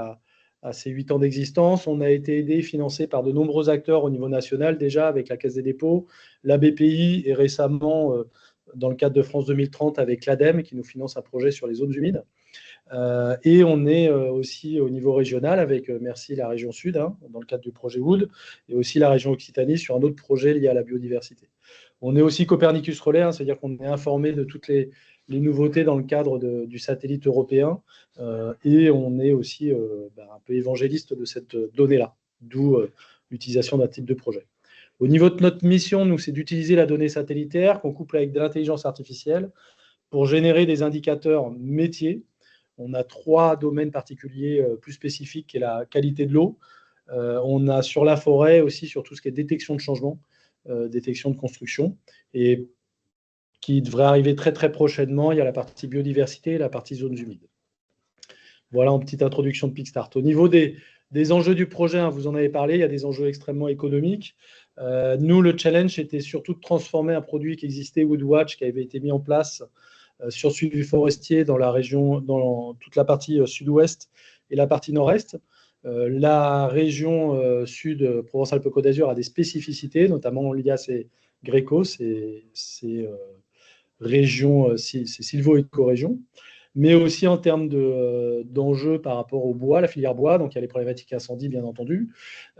a ses 8 ans d'existence. On a été aidé et financé par de nombreux acteurs au niveau national, déjà avec la Caisse des dépôts, la BPI et récemment, dans le cadre de France 2030, avec l'ADEME qui nous finance un projet sur les zones humides. Et on est aussi au niveau régional avec, merci, la région Sud, dans le cadre du projet Wood, et aussi la région Occitanie sur un autre projet lié à la biodiversité. On est aussi Copernicus Relais, c'est-à-dire qu'on est informé de toutes les nouveautés dans le cadre du satellite européen, et on est aussi un peu évangéliste de cette donnée-là, d'où l'utilisation d'un type de projet. Au niveau de notre mission, nous, c'est d'utiliser la donnée satellitaire qu'on couple avec de l'intelligence artificielle pour générer des indicateurs métiers. On a 3 domaines particuliers plus spécifiques, qui est la qualité de l'eau. On a sur la forêt aussi, sur tout ce qui est détection de changement, détection de construction, et qui devrait arriver très très prochainement. Il y a la partie biodiversité et la partie zones humides. Voilà en petite introduction de Pickstart. Au niveau des enjeux du projet, vous en avez parlé, il y a des enjeux extrêmement économiques. Nous, le challenge, était surtout de transformer un produit qui existait, Woodwatch, qui avait été mis en place sur suivi forestier dans la région, dans toute la partie sud-ouest et la partie nord-est. La région sud, Provence-Alpes-Côte d'Azur, a des spécificités, notamment liées à ces GRECO, ces régions, ces sylvo-éco-régions, mais aussi en termes d'enjeux par rapport au bois, la filière bois. Donc il y a les problématiques incendie, bien entendu,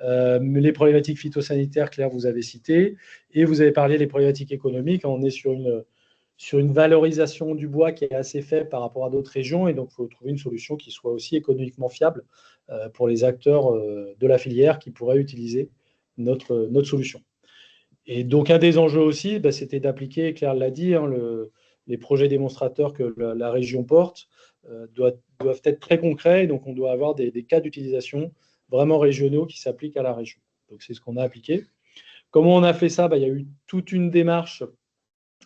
mais les problématiques phytosanitaires, Claire, vous avez cité, et vous avez parlé des problématiques économiques. On est sur une valorisation du bois qui est assez faible par rapport à d'autres régions, et donc il faut trouver une solution qui soit aussi économiquement fiable pour les acteurs de la filière qui pourraient utiliser notre solution. Et donc un des enjeux aussi, c'était d'appliquer, Claire l'a dit, les projets démonstrateurs que la région porte doivent être très concrets, donc on doit avoir des cas d'utilisation vraiment régionaux qui s'appliquent à la région. Donc c'est ce qu'on a appliqué. Comment on a fait ça? Il y a eu toute une démarche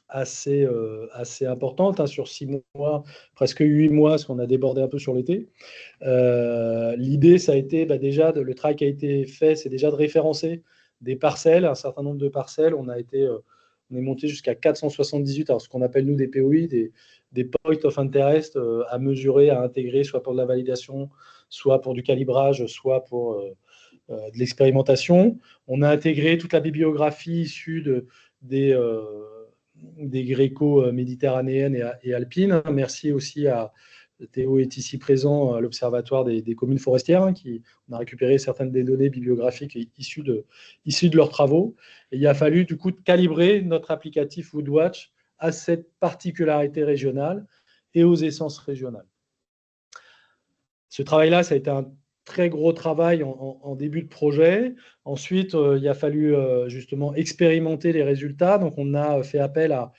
assez importante, sur 6 mois, presque 8 mois, parce qu'on a débordé un peu sur l'été. L'idée, ça a été déjà, le travail qui a été fait, c'est déjà de référencer des parcelles, un certain nombre de parcelles. On est monté jusqu'à 478, alors ce qu'on appelle nous des POI, des Points of Interest à mesurer, à intégrer, soit pour de la validation, soit pour du calibrage, soit pour de l'expérimentation. On a intégré toute la bibliographie issue des GRECO méditerranéennes et alpines. Merci aussi à Théo est ici présent à l'Observatoire des communes forestières, on a récupéré certaines des données bibliographiques issues de leurs travaux. Et il a fallu du coup calibrer notre applicatif Woodwatch à cette particularité régionale et aux essences régionales. Ce travail-là, ça a été un très gros travail en début de projet. Ensuite, il a fallu justement expérimenter les résultats. Donc, on a fait appel à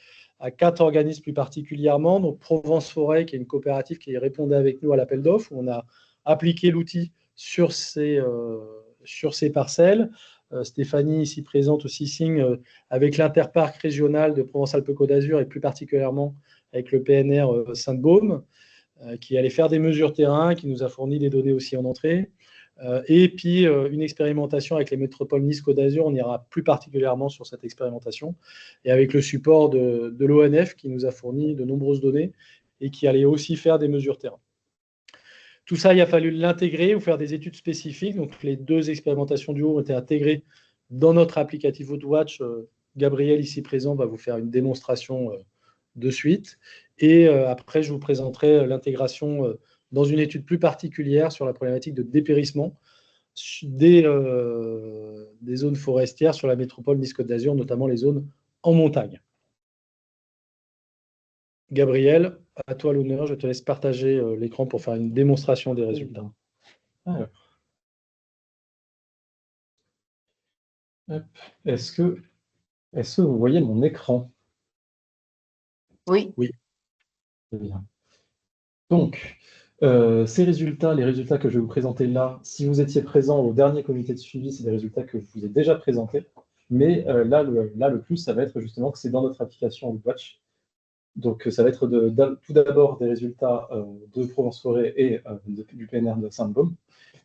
4 organismes plus particulièrement. Donc, Provence Forêt, qui est une coopérative qui répondait avec nous à l'appel d'offres, où on a appliqué l'outil sur ces parcelles. Stéphanie, ici présente, aussi signe avec l'Interparc régional de Provence-Alpes-Côte d'Azur et plus particulièrement avec le PNR Sainte-Baume, qui allait faire des mesures terrain, qui nous a fourni des données aussi en entrée. Et puis, une expérimentation avec les métropoles Nice-Côte d'Azur, on ira plus particulièrement sur cette expérimentation, et avec le support de l'ONF, qui nous a fourni de nombreuses données et qui allait aussi faire des mesures terrain. Tout ça, il a fallu l'intégrer ou faire des études spécifiques. Donc, les 2 expérimentations du haut ont été intégrées dans notre applicatif Woodwatch. Gabriel, ici présent, va vous faire une démonstration de suite. Et après, je vous présenterai l'intégration dans une étude plus particulière sur la problématique de dépérissement des zones forestières sur la métropole Nice-Côte d'Azur, notamment les zones en montagne. Gabriel, à toi l'honneur. Je te laisse partager l'écran pour faire une démonstration des résultats. Alors. Est-ce que vous voyez mon écran? Oui. Oui. Très bien. Donc, ces résultats, les résultats que je vais vous présenter là, si vous étiez présent au dernier comité de suivi, c'est des résultats que je vous ai déjà présentés. Mais là, le plus, ça va être justement que c'est dans notre application Woodwatch. Donc, ça va être tout d'abord des résultats de Provence Forêt et du PNR de Saint-Baume.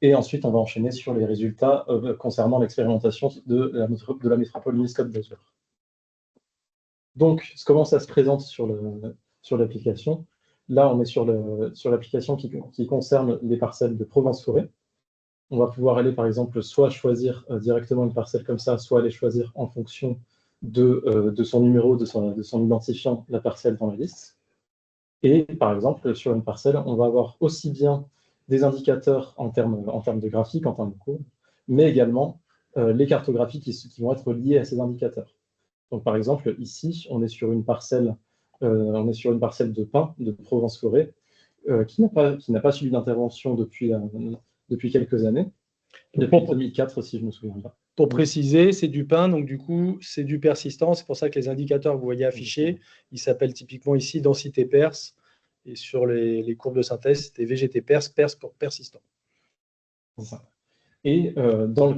Et ensuite, on va enchaîner sur les résultats concernant l'expérimentation de la métropole Nice-Côte-d'Azur. Donc, comment ça se présente sur l'application? Là, on est sur l'application qui concerne les parcelles de Provence Forêt. On va pouvoir aller, par exemple, soit choisir directement une parcelle comme ça, soit aller choisir en fonction de son numéro, de son identifiant, la parcelle dans la liste. Et par exemple, sur une parcelle, on va avoir aussi bien des indicateurs en termes de graphique, en termes de courbe, mais également les cartographies qui vont être liées à ces indicateurs. Donc par exemple, ici, on est sur une parcelle de pin de Provence-Forêt qui n'a pas subi d'intervention depuis quelques années, depuis 2004 si je me souviens bien. Pour préciser, c'est du pin, donc du coup, c'est du persistant. C'est pour ça que les indicateurs que vous voyez affichés, ils s'appellent typiquement ici densité perse. Et sur les courbes de synthèse, c'était VGT perse pour persistant. Et dans le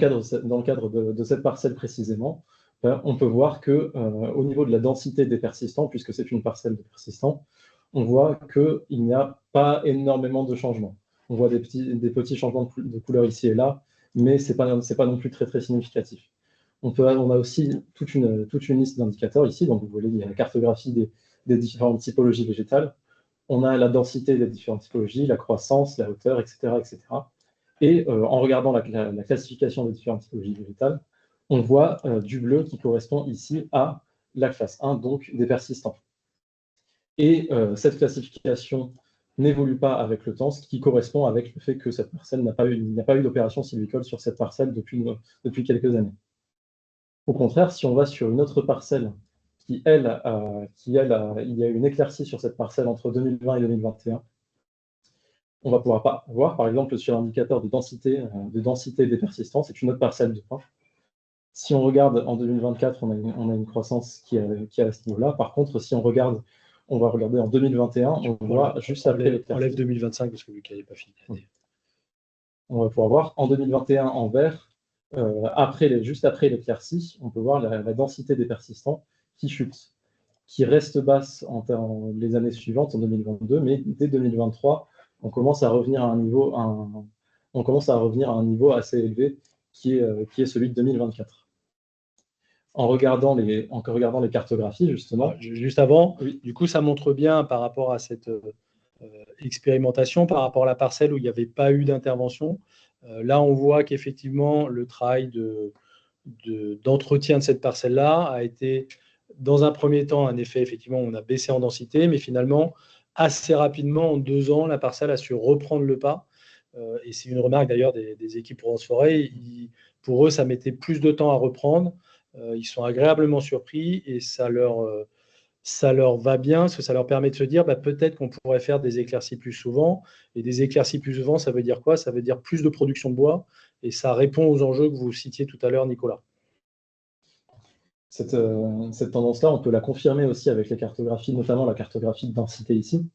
cadre de cette parcelle précisément, on peut voir qu'au niveau de la densité des persistants, puisque c'est une parcelle de persistants, on voit qu'il n'y a pas énormément de changements. On voit des petits changements de couleur ici et là, mais ce n'est pas non plus très, très significatif. On a aussi toute une liste d'indicateurs ici. Donc, vous voyez, il y a la cartographie des différentes typologies végétales. On a la densité des différentes typologies, la croissance, la hauteur, etc. etc. Et en regardant la classification des différentes typologies végétales, on voit du bleu qui correspond ici à la classe 1, donc des persistants. Et cette classification n'évolue pas avec le temps, ce qui correspond avec le fait que cette parcelle il n'y a pas eu d'opération sylvicole sur cette parcelle depuis quelques années. Au contraire, si on va sur une autre parcelle il y a une éclaircie sur cette parcelle entre 2020 et 2021, on va pouvoir voir, par exemple, sur l'indicateur de densité des persistants, c'est une autre parcelle de pin. Si on regarde en 2024, on a une croissance qui est à ce niveau-là. Par contre, si on va regarder en 2021, on voit juste après l'éclaircie. Enlève 2025 parce que Lucas n'est pas fini. On va pouvoir voir en 2021 en vert, juste après l'éclaircie, on peut voir la densité des persistants qui chute, qui reste basse les années suivantes, en 2022, mais dès 2023, on commence à revenir à un niveau assez élevé qui est celui de 2024. En regardant les cartographies, justement. Juste avant, oui. Du coup, ça montre bien par rapport à cette expérimentation, par rapport à la parcelle où il n'y avait pas eu d'intervention. Là, on voit qu'effectivement, le travail d'entretien de cette parcelle-là a été, dans un premier temps, un effet, effectivement, on a baissé en densité, mais finalement, assez rapidement, en 2 ans, la parcelle a su reprendre le pas. Et c'est une remarque d'ailleurs des équipes Provence Forêt. Pour eux, ça mettait plus de temps à reprendre. Ils sont agréablement surpris et ça leur va bien, parce que ça leur permet de se dire peut-être qu'on pourrait faire des éclaircies plus souvent. Et des éclaircies plus souvent, ça veut dire quoi? Ça veut dire plus de production de bois. Et ça répond aux enjeux que vous citiez tout à l'heure, Nicolas. Cette tendance-là, on peut la confirmer aussi avec les cartographies, notamment la cartographie de densité ici,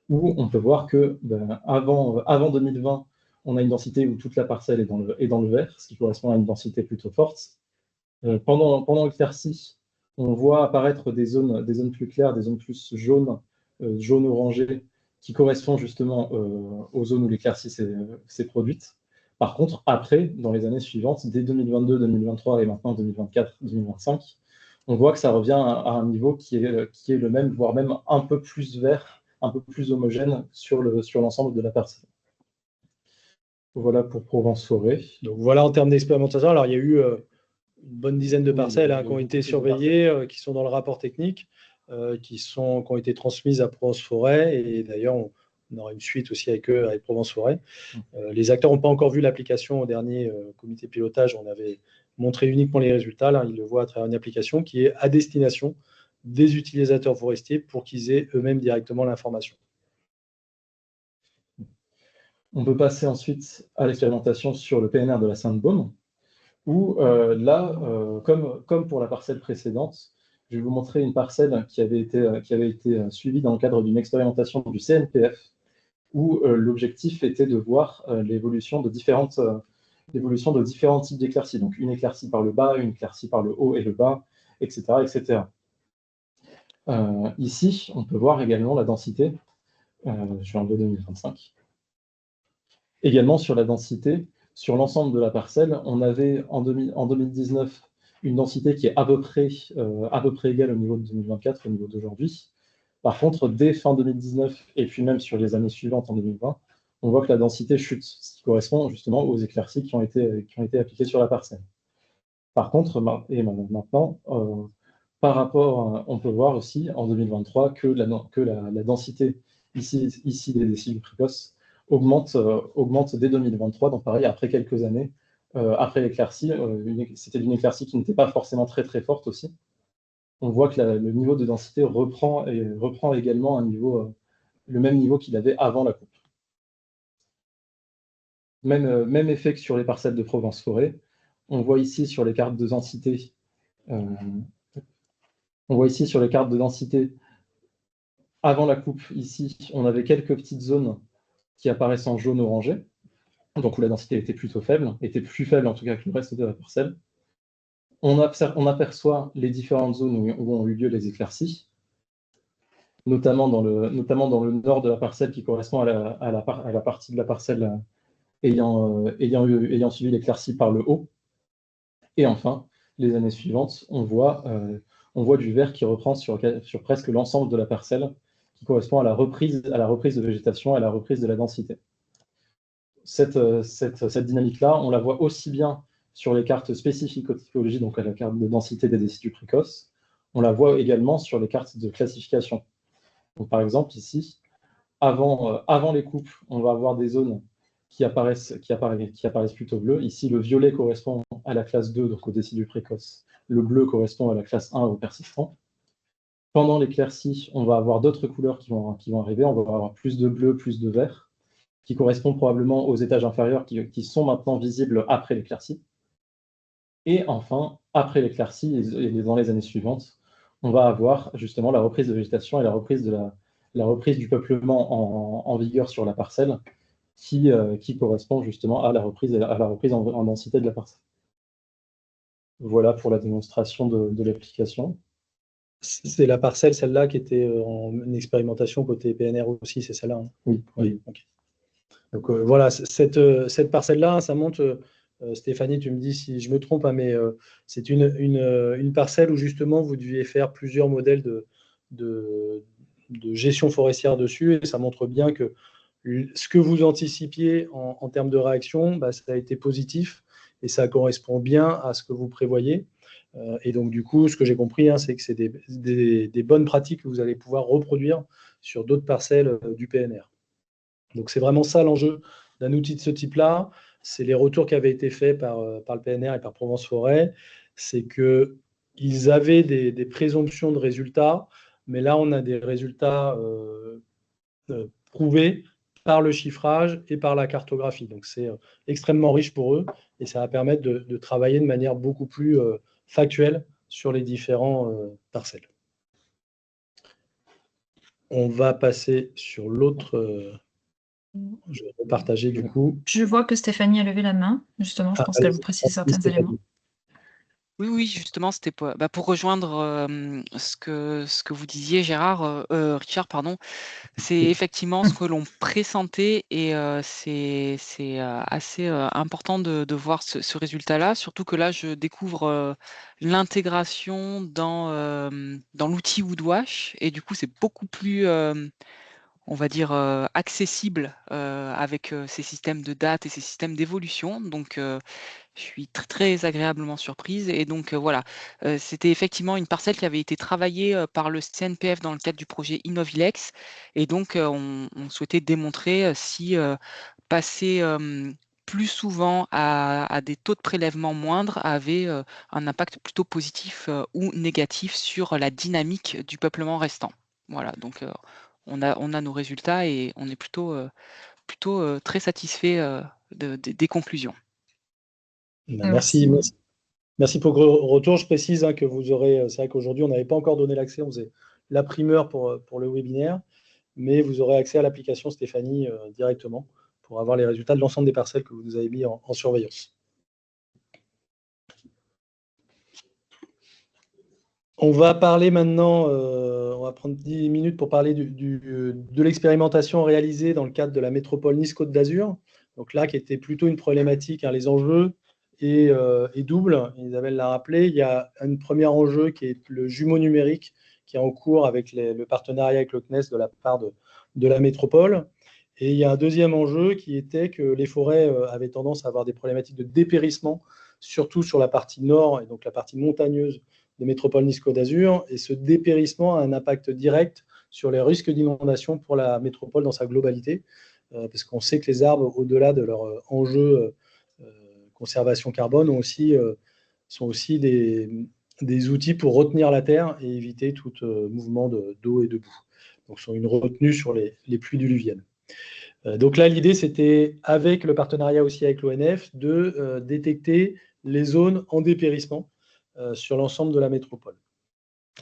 où on peut voir que avant 2020, on a une densité où toute la parcelle est dans le vert, ce qui correspond à une densité plutôt forte. Pendant l'éclaircie, on voit apparaître des zones plus claires, des zones plus jaunes orangées, qui correspondent justement aux zones où l'éclaircie s'est produite. Par contre, après, dans les années suivantes, dès 2022, 2023 et maintenant 2024, 2025, on voit que ça revient à un niveau qui est le même, voire même un peu plus vert, un peu plus homogène sur l'ensemble de la parcelle. Voilà pour Provence Forêt. Donc voilà en termes d'expérimentation. Alors il y a eu une bonne dizaine de parcelles qui ont été surveillées, qui sont dans le rapport technique, qui ont été transmises à Provence Forêt. Et d'ailleurs, on aura une suite aussi avec eux, avec Provence Forêt. Les acteurs n'ont pas encore vu l'application au dernier comité pilotage. On avait montré uniquement les résultats. Là, ils le voient à travers une application qui est à destination des utilisateurs forestiers pour qu'ils aient eux-mêmes directement l'information. On peut passer ensuite à l'expérimentation sur le PNR de la Sainte-Baume, où là, comme pour la parcelle précédente, je vais vous montrer une parcelle qui avait été suivie dans le cadre d'une expérimentation du CNPF, où l'objectif était de voir l'évolution de différents types d'éclaircies. Donc une éclaircie par le bas, une éclaircie par le haut et le bas, etc. etc. Ici, on peut voir également la densité. Je vais enlever 2025. Également sur la densité, sur l'ensemble de la parcelle, on avait en 2019 une densité qui est à peu près égale au niveau de 2024, au niveau d'aujourd'hui. Par contre, dès fin 2019, et puis même sur les années suivantes en 2020, on voit que la densité chute, ce qui correspond justement aux éclaircies qui ont été appliquées sur la parcelle. Par contre, maintenant, par rapport, on peut voir aussi en 2023 que la densité ici des déciles précoces augmente dès 2023, donc pareil, après quelques années, après l'éclaircie, c'était une éclaircie qui n'était pas forcément très très forte aussi. On voit que le niveau de densité reprend également le même niveau qu'il avait avant la coupe. Même effet que sur les parcelles de Provence-Forêt. On voit ici sur les cartes de densité, avant la coupe, ici, on avait quelques petites zones qui apparaissent en jaune orangé, donc où la densité était plutôt faible, était plus faible en tout cas que le reste de la parcelle. On aperçoit les différentes zones où ont eu lieu les éclaircies, notamment dans le nord de la parcelle qui correspond à la partie de la parcelle ayant suivi l'éclaircie par le haut. Et enfin, les années suivantes, on voit du vert qui reprend sur presque l'ensemble de la parcelle, qui correspond à la reprise de végétation, à la reprise de la densité. Cette dynamique-là, on la voit aussi bien sur les cartes spécifiques aux typologies, donc à la carte de densité des décidues précoces, on la voit également sur les cartes de classification. Donc, par exemple, ici, avant les coupes, on va avoir des zones qui apparaissent plutôt bleues. Ici, le violet correspond à la classe 2, donc aux décidues précoces. Le bleu correspond à la classe 1, aux persistants. Pendant l'éclaircie, on va avoir d'autres couleurs qui vont arriver. On va avoir plus de bleu, plus de vert, qui correspondent probablement aux étages inférieurs qui sont maintenant visibles après l'éclaircie. Et enfin, après l'éclaircie, et dans les années suivantes, on va avoir justement la reprise de végétation et la reprise du peuplement en vigueur sur la parcelle, qui correspond justement à la reprise en densité de la parcelle. Voilà pour la démonstration de l'application. C'est la parcelle, celle-là, qui était en expérimentation côté PNR aussi, c'est celle-là, hein? Oui. Okay. Donc voilà, cette parcelle-là, ça montre, Stéphanie, tu me dis si je me trompe, hein, mais c'est une parcelle où justement vous deviez faire plusieurs modèles de gestion forestière dessus, et ça montre bien que ce que vous anticipiez en termes de réaction, bah, ça a été positif, et ça correspond bien à ce que vous prévoyez. Et donc, du coup, ce que j'ai compris, hein, c'est que c'est des bonnes pratiques que vous allez pouvoir reproduire sur d'autres parcelles du PNR. Donc, c'est vraiment ça l'enjeu d'un outil de ce type-là. C'est les retours qui avaient été faits par le PNR et par Provence Forêt. C'est qu'ils avaient des présomptions de résultats, mais là, on a des résultats prouvés par le chiffrage et par la cartographie. Donc, c'est extrêmement riche pour eux, et ça va permettre de travailler de manière beaucoup plus factuelle sur les différents parcelles. On va passer sur l'autre. Je vais repartager du coup. Je vois que Stéphanie a levé la main, justement. Je pense qu'elle veut préciser certains éléments. Oui, justement, c'était pour rejoindre ce que vous disiez, Richard, pardon. C'est effectivement ce que l'on pressentait, et c'est assez important de voir ce résultat-là, surtout que là, je découvre l'intégration dans l'outil Woodwash, et du coup, c'est beaucoup plus, on va dire, accessible avec ces systèmes de date et ces systèmes d'évolution. Donc, je suis très, très agréablement surprise. Et donc, voilà, c'était effectivement une parcelle qui avait été travaillée par le CNPF dans le cadre du projet Innovilex. Et donc, on souhaitait démontrer si passer plus souvent à des taux de prélèvement moindres avaient un impact plutôt positif ou négatif sur la dynamique du peuplement restant. Voilà, donc on a nos résultats et on est plutôt très satisfait des conclusions. Merci. Merci pour le retour. Je précise que vous aurez, c'est vrai qu'aujourd'hui, on n'avait pas encore donné l'accès, on faisait la primeur pour le webinaire, mais vous aurez accès à l'application Stéphanie directement pour avoir les résultats de l'ensemble des parcelles que vous nous avez mis en surveillance. On va parler maintenant, on va prendre 10 minutes pour parler de l'expérimentation réalisée dans le cadre de la métropole Nice-Côte d'Azur. Donc là, qui était plutôt une problématique, les enjeux est double. Isabelle l'a rappelé, il y a un premier enjeu qui est le jumeau numérique qui est en cours avec le partenariat avec le CNES de la part de la métropole. Et il y a un deuxième enjeu qui était que les forêts avaient tendance à avoir des problématiques de dépérissement, surtout sur la partie nord et donc la partie montagneuse de métropole Nice-Côte d'Azur. Et ce dépérissement a un impact direct sur les risques d'inondation pour la métropole dans sa globalité, parce qu'on sait que les arbres, au-delà de leur enjeu conservation carbone, sont aussi des outils pour retenir la terre et éviter tout mouvement d'eau et de boue. Donc, sont une retenue sur les pluies diluviennes. Donc là, l'idée, c'était, avec le partenariat aussi avec l'ONF, de détecter les zones en dépérissement sur l'ensemble de la métropole.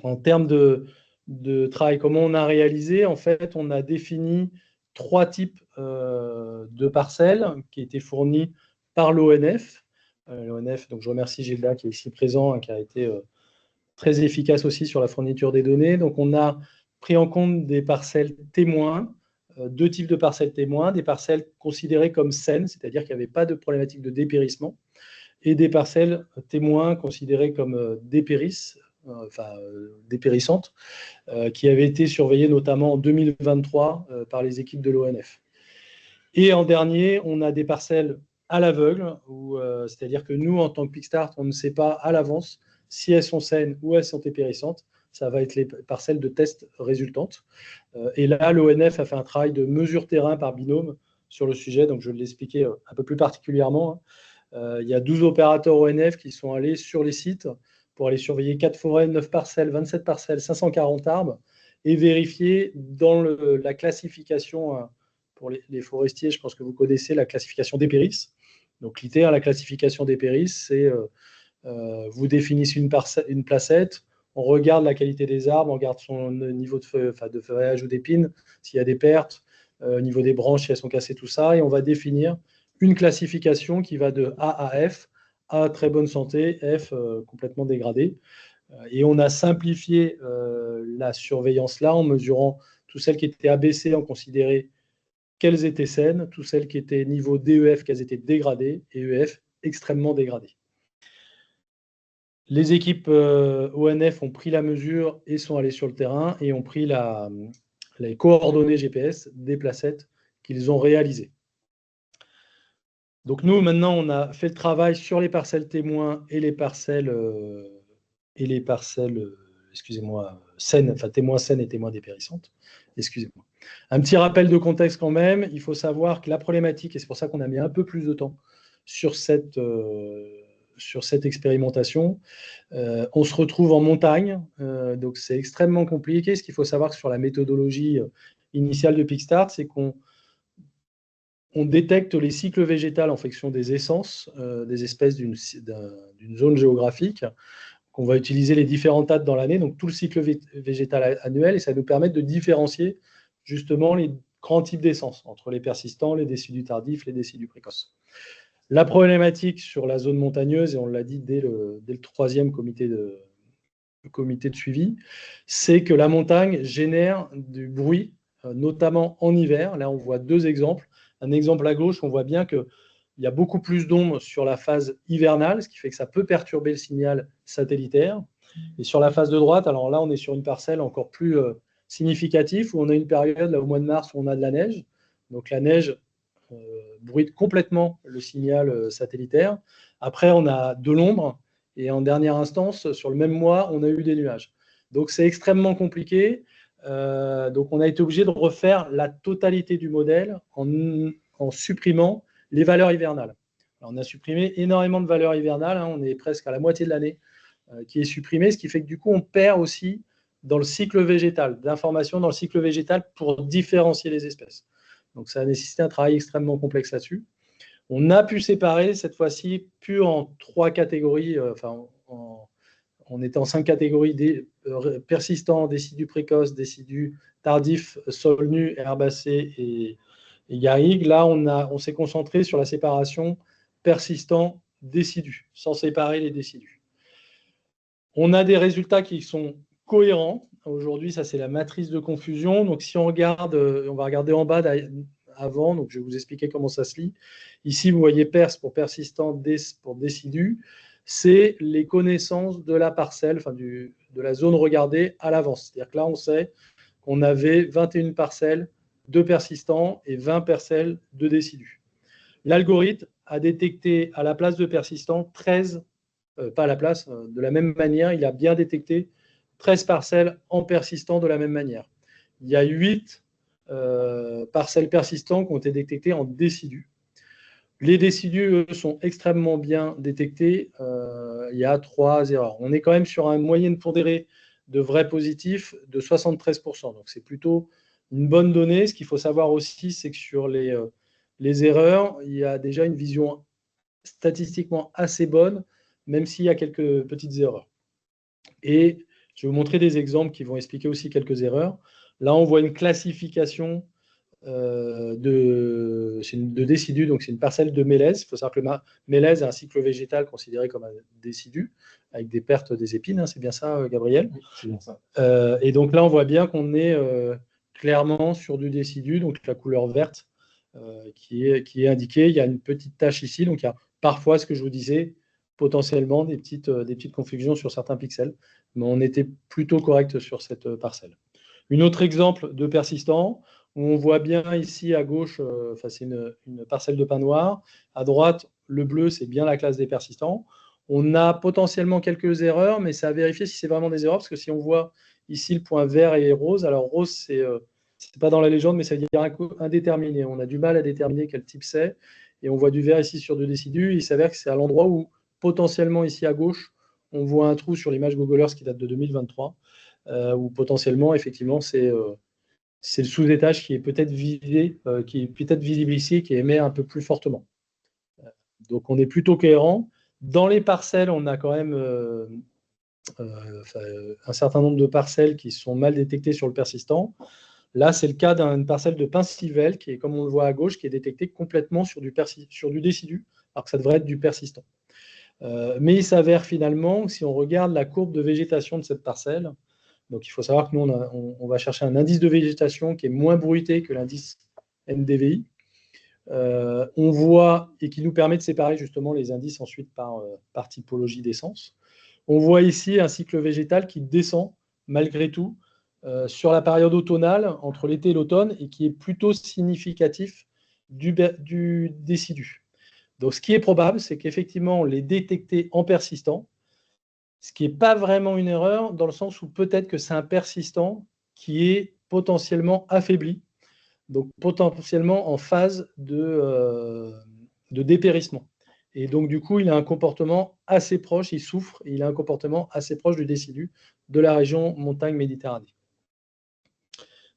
En termes de travail, comment on a réalisé? En fait, on a défini 3 types de parcelles qui étaient fournies par l'ONF. L'ONF, donc je remercie Gilda qui est ici présent, qui a été très efficace aussi sur la fourniture des données. Donc on a pris en compte des parcelles témoins, 2 types de parcelles témoins, des parcelles considérées comme saines, c'est-à-dire qu'il n'y avait pas de problématique de dépérissement, et des parcelles témoins considérées comme dépérissantes, qui avaient été surveillées notamment en 2023 par les équipes de l'ONF. Et en dernier, on a des parcelles à l'aveugle, c'est-à-dire que nous, en tant que PickStart, on ne sait pas à l'avance si elles sont saines ou elles sont dépérissantes. Ça va être les parcelles de test résultantes. Et là, l'ONF a fait un travail de mesure terrain par binôme sur le sujet, donc je vais l'expliquer un peu plus particulièrement. Il y a 12 opérateurs ONF qui sont allés sur les sites pour aller surveiller 4 forêts, 9 parcelles, 27 parcelles, 540 arbres, et vérifier dans la classification, pour les forestiers, je pense que vous connaissez la classification d'Epéris. Donc l'ITER, la classification d'Epéris, c'est vous définissez une placette, on regarde la qualité des arbres, on regarde son niveau de feuillage ou d'épines, s'il y a des pertes, au niveau des branches, si elles sont cassées, tout ça, et on va définir une classification qui va de A à F, A très bonne santé, F complètement dégradée. Et on a simplifié la surveillance là en mesurant toutes celles qui étaient abaissées, on considérait qu'elles étaient saines, toutes celles qui étaient niveau DEF, qu'elles étaient dégradées, et EF extrêmement dégradées. Les équipes ONF ont pris la mesure et sont allées sur le terrain et ont pris les coordonnées GPS des placettes qu'ils ont réalisées. Donc nous, maintenant, on a fait le travail sur les parcelles témoins et les parcelles, saines, enfin témoins saines et témoins dépérissantes. Excusez-moi. Un petit rappel de contexte quand même. Il faut savoir que la problématique, et c'est pour ça qu'on a mis un peu plus de temps sur cette expérimentation, on se retrouve en montagne, donc c'est extrêmement compliqué. Ce qu'il faut savoir sur la méthodologie initiale de PickStart, c'est qu'on détecte les cycles végétaux en fonction des essences des espèces d'une zone géographique, qu'on va utiliser les différentes dates dans l'année, donc tout le cycle végétal annuel, et ça nous permet de différencier justement les grands types d'essences, entre les persistants, les décidus tardifs, les décidus précoces. La problématique sur la zone montagneuse, et on l'a dit dès le 3e comité de suivi, c'est que la montagne génère du bruit, notamment en hiver. Là, on voit 2 exemples. Un exemple à gauche, on voit bien qu'il y a beaucoup plus d'ombre sur la phase hivernale, ce qui fait que ça peut perturber le signal satellitaire. Et sur la phase de droite, alors là, on est sur une parcelle encore plus significative, où on a une période, là, au mois de mars, où on a de la neige. Donc la neige bruite complètement le signal satellitaire. Après, on a de l'ombre. Et en dernière instance, sur le même mois, on a eu des nuages. Donc c'est extrêmement compliqué. Donc on a été obligé de refaire la totalité du modèle en supprimant les valeurs hivernales. Alors, on a supprimé énormément de valeurs hivernales, hein, on est presque à la moitié de l'année qui est supprimée, ce qui fait que du coup, on perd aussi dans le cycle végétal, d'informations dans le cycle végétal pour différencier les espèces. Donc, ça a nécessité un travail extrêmement complexe là-dessus. On a pu séparer, cette fois-ci, plus en 3 catégories, on était en 5 catégories, persistants, décidus précoces, décidus tardifs, sol nu, herbacées et garrigues. Là, on s'est concentré sur la séparation persistant, décidus, sans séparer les décidus. On a des résultats qui sont cohérents. Aujourd'hui, ça, c'est la matrice de confusion. Donc, si on regarde, on va regarder en bas avant, donc je vais vous expliquer comment ça se lit. Ici, vous voyez pers pour persistant, des pour décidu. C'est les connaissances de la parcelle, enfin de la zone regardée à l'avance. C'est-à-dire que là, on sait qu'on avait 21 parcelles de persistants et 20 parcelles de décidus. L'algorithme a détecté à la place de persistants 13, pas à la place, de la même manière, il a bien détecté 13 parcelles en persistant de la même manière. Il y a 8 parcelles persistantes qui ont été détectées en décidus. Les décidus, eux, sont extrêmement bien détectés. Il y a 3 erreurs. On est quand même sur une moyenne pondérée de vrais positifs de 73%. Donc, c'est plutôt une bonne donnée. Ce qu'il faut savoir aussi, c'est que sur les erreurs, il y a déjà une vision statistiquement assez bonne, même s'il y a quelques petites erreurs. Et je vais vous montrer des exemples qui vont expliquer aussi quelques erreurs. Là, on voit une classification de décidus, donc c'est une parcelle de mélèze. Il faut savoir que le mélèze est un cycle végétal considéré comme un décidu, avec des pertes des épines, hein, c'est bien ça, Gabriel? Oui, c'est bien ça. Et donc là, on voit bien qu'on est clairement sur du décidu, donc la couleur verte qui est indiquée. Il y a une petite tache ici, donc il y a parfois, ce que je vous disais, potentiellement des petites confusions sur certains pixels, mais on était plutôt correct sur cette parcelle. Un autre exemple de persistant, où on voit bien ici à gauche, c'est une parcelle de pin noir. À droite, le bleu, c'est bien la classe des persistants. On a potentiellement quelques erreurs, mais c'est à vérifier si c'est vraiment des erreurs, parce que si on voit ici le point vert et rose, alors rose, c'est pas dans la légende, mais ça veut dire indéterminé. On a du mal à déterminer quel type c'est. Et on voit du vert ici sur du décidu. Il s'avère que c'est à l'endroit où, potentiellement ici à gauche, on voit un trou sur l'image Google Earth qui date de 2023, où potentiellement, effectivement, c'est le sous-étage qui est peut-être visible ici, qui émet un peu plus fortement. Donc, on est plutôt cohérent. Dans les parcelles, on a quand même un certain nombre de parcelles qui sont mal détectées sur le persistant. Là, c'est le cas d'une parcelle de Pinceville qui est, comme on le voit à gauche, qui est détectée complètement sur du décidu, alors que ça devrait être du persistant. Mais il s'avère finalement, si on regarde la courbe de végétation de cette parcelle, donc il faut savoir que nous, on va chercher un indice de végétation qui est moins bruité que l'indice NDVI. On voit, et qui nous permet de séparer justement les indices ensuite par typologie d'essence. On voit ici un cycle végétal qui descend malgré tout sur la période automnale, entre l'été et l'automne, et qui est plutôt significatif du décidu. Donc ce qui est probable, c'est qu'effectivement, on l'ait détecté en persistant, ce qui n'est pas vraiment une erreur, dans le sens où peut-être que c'est un persistant qui est potentiellement affaibli, donc potentiellement en phase de dépérissement. Et donc, du coup, il a un comportement assez proche, il souffre, et il a un comportement assez proche du décidu de la région montagne-Méditerranée.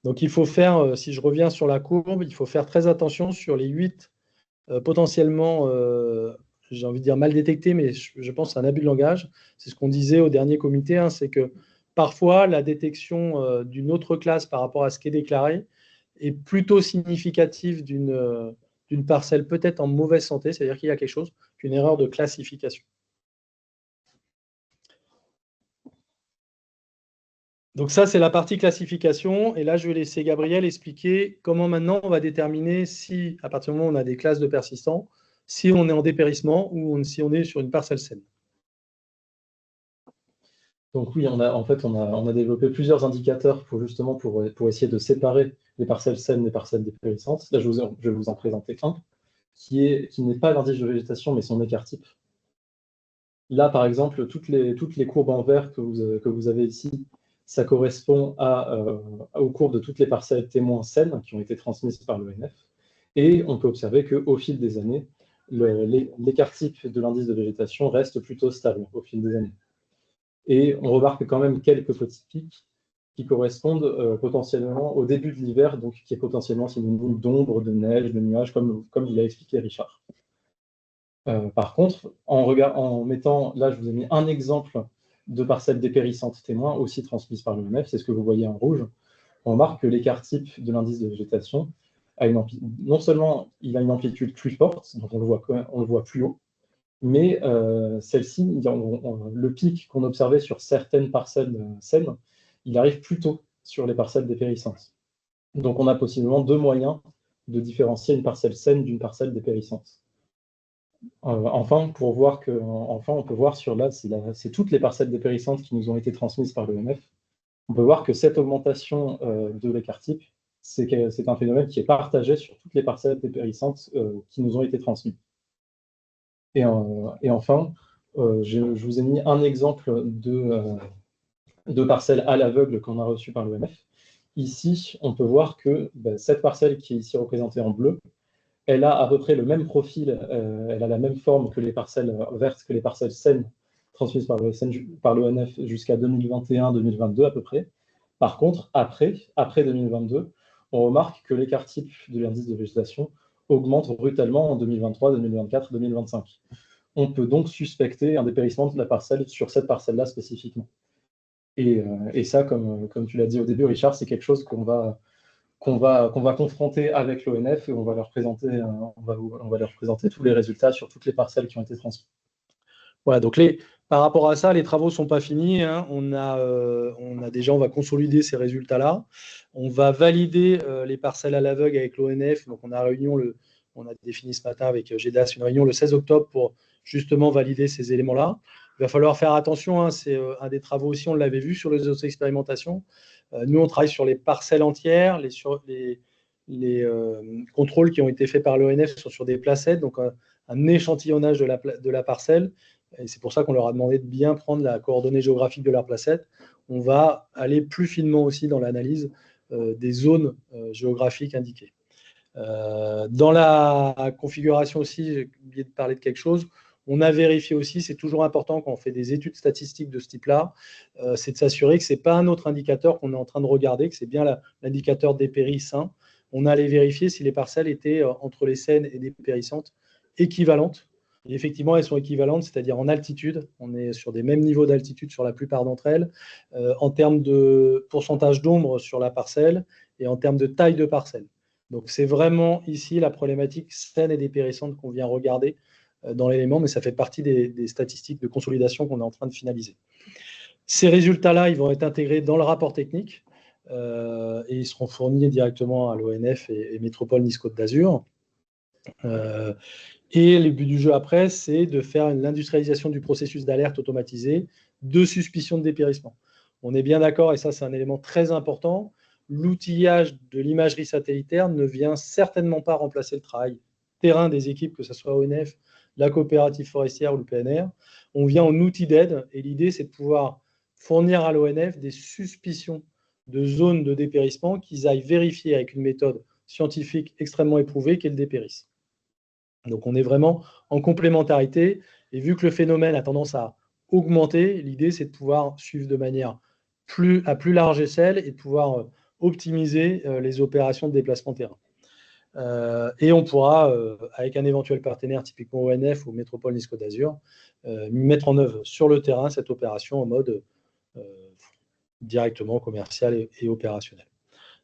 Donc, il faut faire, si je reviens sur la courbe, il faut faire très attention sur les 8 potentiellement, j'ai envie de dire mal détectés, mais je pense que c'est un abus de langage. C'est ce qu'on disait au dernier comité, hein, c'est que parfois, la détection d'une autre classe par rapport à ce qui est déclaré est plutôt significative d'une parcelle peut-être en mauvaise santé, c'est-à-dire qu'il y a quelque chose qu'une erreur de classification. Donc ça, c'est la partie classification. Et là, je vais laisser Gabriel expliquer comment maintenant on va déterminer si, à partir du moment où on a des classes de persistants, si on est en dépérissement ou si on est sur une parcelle saine. Donc oui, on a développé plusieurs indicateurs pour essayer de séparer les parcelles saines des parcelles dépérissantes. Là, je vais vous en présenter un qui n'est pas l'indice de végétation, mais son écart type. Là, par exemple, toutes les courbes en vert que vous avez ici, ça correspond aux courbes de toutes les parcelles témoins saines qui ont été transmises par l'ONF. Et on peut observer qu'au fil des années, l'écart type de l'indice de végétation reste plutôt stable au fil des années. Et on remarque quand même quelques petits pics qui correspondent potentiellement au début de l'hiver, donc qui est potentiellement synonyme d'ombre, de neige, de nuages, comme vous l'a expliqué Richard. Par contre, en mettant, là je vous ai mis un exemple de parcelles dépérissantes témoins, aussi transmises par l'ONF, c'est ce que vous voyez en rouge. On remarque que l'écart type de l'indice de végétation a non seulement il a une amplitude plus forte, donc on le voit plus haut, mais celle-ci, le pic qu'on observait sur certaines parcelles saines, il arrive plus tôt sur les parcelles dépérissantes. Donc on a possiblement deux moyens de différencier une parcelle saine d'une parcelle dépérissante. Enfin, on peut voir sur là, c'est toutes les parcelles dépérissantes qui nous ont été transmises par l'ONF. On peut voir que cette augmentation de l'écart type, c'est un phénomène qui est partagé sur toutes les parcelles dépérissantes qui nous ont été transmises. Et enfin, je vous ai mis un exemple de parcelle à l'aveugle qu'on a reçue par l'ONF. Ici, on peut voir que cette parcelle qui est ici représentée en bleu, elle a à peu près le même profil, elle a la même forme que les parcelles vertes, que les parcelles saines transmises par l'ONF jusqu'à 2021-2022 à peu près. Par contre, après 2022, on remarque que l'écart type de l'indice de végétation augmente brutalement en 2023, 2024, 2025. On peut donc suspecter un dépérissement de la parcelle sur cette parcelle-là spécifiquement. Et ça, comme tu l'as dit au début, Richard, c'est quelque chose qu'on va confronter avec l'ONF et on va leur présenter tous les résultats sur toutes les parcelles qui ont été transmises. Voilà, donc par rapport à ça, les travaux ne sont pas finis. Hein. On va consolider ces résultats-là. On va valider les parcelles à l'aveugle avec l'ONF. Donc, on a défini ce matin avec GEDAS une réunion le 16 octobre pour justement valider ces éléments-là. Il va falloir faire attention. Hein, c'est un des travaux aussi, on l'avait vu sur les autres expérimentations. Nous, on travaille sur les parcelles entières, les contrôles qui ont été faits par l'ONF sont sur des placettes, donc un échantillonnage de la parcelle. Et c'est pour ça qu'on leur a demandé de bien prendre la coordonnée géographique de leur placette. On va aller plus finement aussi dans l'analyse des zones géographiques indiquées. Dans la configuration aussi, j'ai oublié de parler de quelque chose. On a vérifié aussi, c'est toujours important quand on fait des études statistiques de ce type-là, c'est de s'assurer que ce n'est pas un autre indicateur qu'on est en train de regarder, que c'est bien l'indicateur dépéris sain. On allait vérifier si les parcelles étaient entre les saines et dépérissantes équivalentes. Et effectivement, elles sont équivalentes, c'est-à-dire en altitude. On est sur des mêmes niveaux d'altitude sur la plupart d'entre elles, en termes de pourcentage d'ombre sur la parcelle et en termes de taille de parcelle. Donc, c'est vraiment ici la problématique saine et dépérissante qu'on vient regarder dans l'élément, mais ça fait partie des statistiques de consolidation qu'on est en train de finaliser. Ces résultats-là, ils vont être intégrés dans le rapport technique et ils seront fournis directement à l'ONF et Métropole Nice-Côte d'Azur. Et le but du jeu après, c'est de faire l'industrialisation du processus d'alerte automatisé de suspicion de dépérissement. On est bien d'accord, et ça c'est un élément très important, l'outillage de l'imagerie satellitaire ne vient certainement pas remplacer le travail terrain des équipes, que ce soit ONF, la coopérative forestière ou le PNR. On vient en outil d'aide, et l'idée c'est de pouvoir fournir à l'ONF des suspicions de zones de dépérissement qu'ils aillent vérifier avec une méthode scientifique extrêmement éprouvée qu'est le dépérissement. Donc, on est vraiment en complémentarité. Et vu que le phénomène a tendance à augmenter, l'idée, c'est de pouvoir suivre de manière à plus large échelle et de pouvoir optimiser les opérations de déplacement terrain. Et on pourra, avec un éventuel partenaire, typiquement ONF ou Métropole Nice-Côte d'Azur, mettre en œuvre sur le terrain cette opération en mode directement commercial et opérationnel.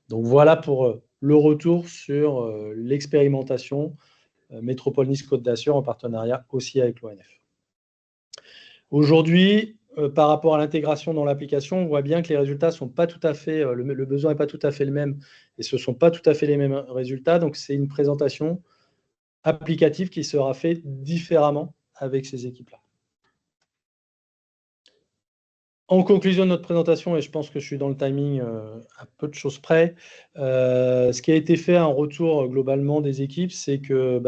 Donc, voilà pour le retour sur l'expérimentation Métropole Nice-Côte d'Azur en partenariat aussi avec l'ONF. Aujourd'hui, par rapport à l'intégration dans l'application, on voit bien que les résultats sont pas tout à fait, le besoin n'est pas tout à fait le même et ce ne sont pas tout à fait les mêmes résultats. Donc, c'est une présentation applicative qui sera faite différemment avec ces équipes-là. En conclusion de notre présentation, et je pense que je suis dans le timing à peu de choses près, ce qui a été fait en retour globalement des équipes, c'est que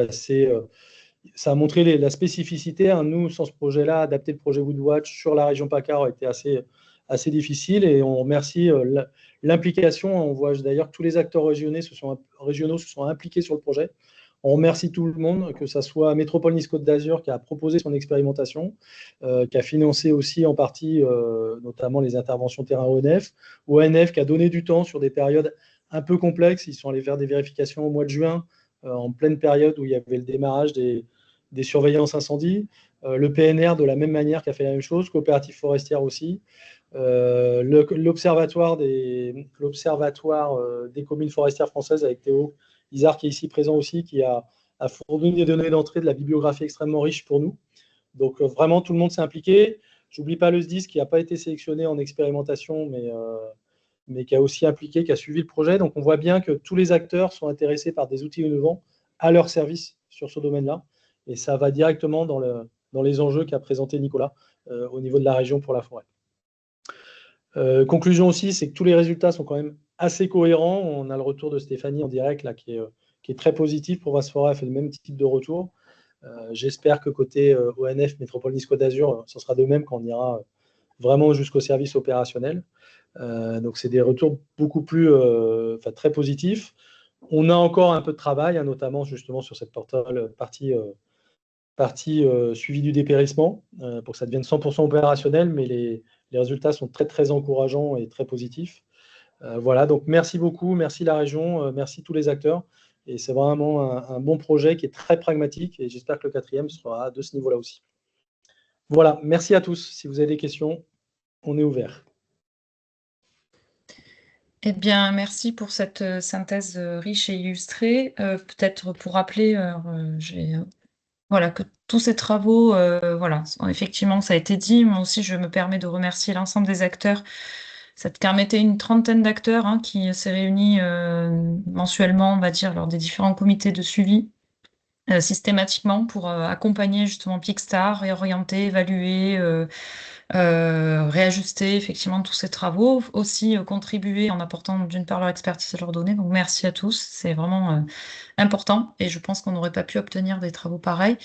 ça a montré la spécificité. Hein. Nous, sans ce projet-là, adapter le projet Woodwatch sur la région PACA a été assez difficile et on remercie l'implication. On voit d'ailleurs que tous les acteurs régionaux se sont impliqués sur le projet. On remercie tout le monde, que ce soit Métropole Nice-Côte d'Azur qui a proposé son expérimentation, qui a financé aussi en partie notamment les interventions terrain ONF, ou ONF qui a donné du temps sur des périodes un peu complexes. Ils sont allés faire des vérifications au mois de juin, en pleine période où il y avait le démarrage des surveillances incendies. Le PNR de la même manière qui a fait la même chose, Coopérative forestière aussi. L'observatoire des communes forestières françaises avec Théo Isard qui est ici présent aussi, qui a fourni des données d'entrée de la bibliographie extrêmement riche pour nous. Donc vraiment, tout le monde s'est impliqué. J'oublie pas le SDIS qui n'a pas été sélectionné en expérimentation, mais qui a aussi impliqué, qui a suivi le projet. Donc on voit bien que tous les acteurs sont intéressés par des outils innovants à leur service sur ce domaine-là. Et ça va directement dans les enjeux qu'a présenté Nicolas au niveau de la région pour la forêt. Conclusion aussi, c'est que tous les résultats sont quand même assez cohérents. On a le retour de Stéphanie en direct là, qui est très positif pour Vasfora, elle fait le même type de retour. J'espère que côté ONF, Métropole Nice-Côte d'Azur, ce sera de même quand on ira vraiment jusqu'au service opérationnel. Donc c'est des retours beaucoup plus très positifs. On a encore un peu de travail, hein, notamment justement sur cette partie suivi du dépérissement pour que ça devienne 100% opérationnel, mais les résultats sont très très encourageants et très positifs. Voilà, donc merci beaucoup, merci la région, merci tous les acteurs. Et c'est vraiment un bon projet qui est très pragmatique et j'espère que le 4e sera de ce niveau-là aussi. Voilà, merci à tous. Si vous avez des questions, on est ouvert. Eh bien, merci pour cette synthèse riche et illustrée. Peut-être pour rappeler, voilà, que tous ces travaux, voilà, effectivement, ça a été dit. Moi aussi, je me permets de remercier l'ensemble des acteurs. Ça permettait une trentaine d'acteurs hein, qui s'est réunis mensuellement, on va dire, lors des différents comités de suivi, systématiquement pour accompagner justement Pixstar, réorienter, évaluer, réajuster effectivement tous ces travaux, aussi contribuer en apportant d'une part leur expertise et leurs données. Donc merci à tous, c'est vraiment important et je pense qu'on n'aurait pas pu obtenir des travaux pareils.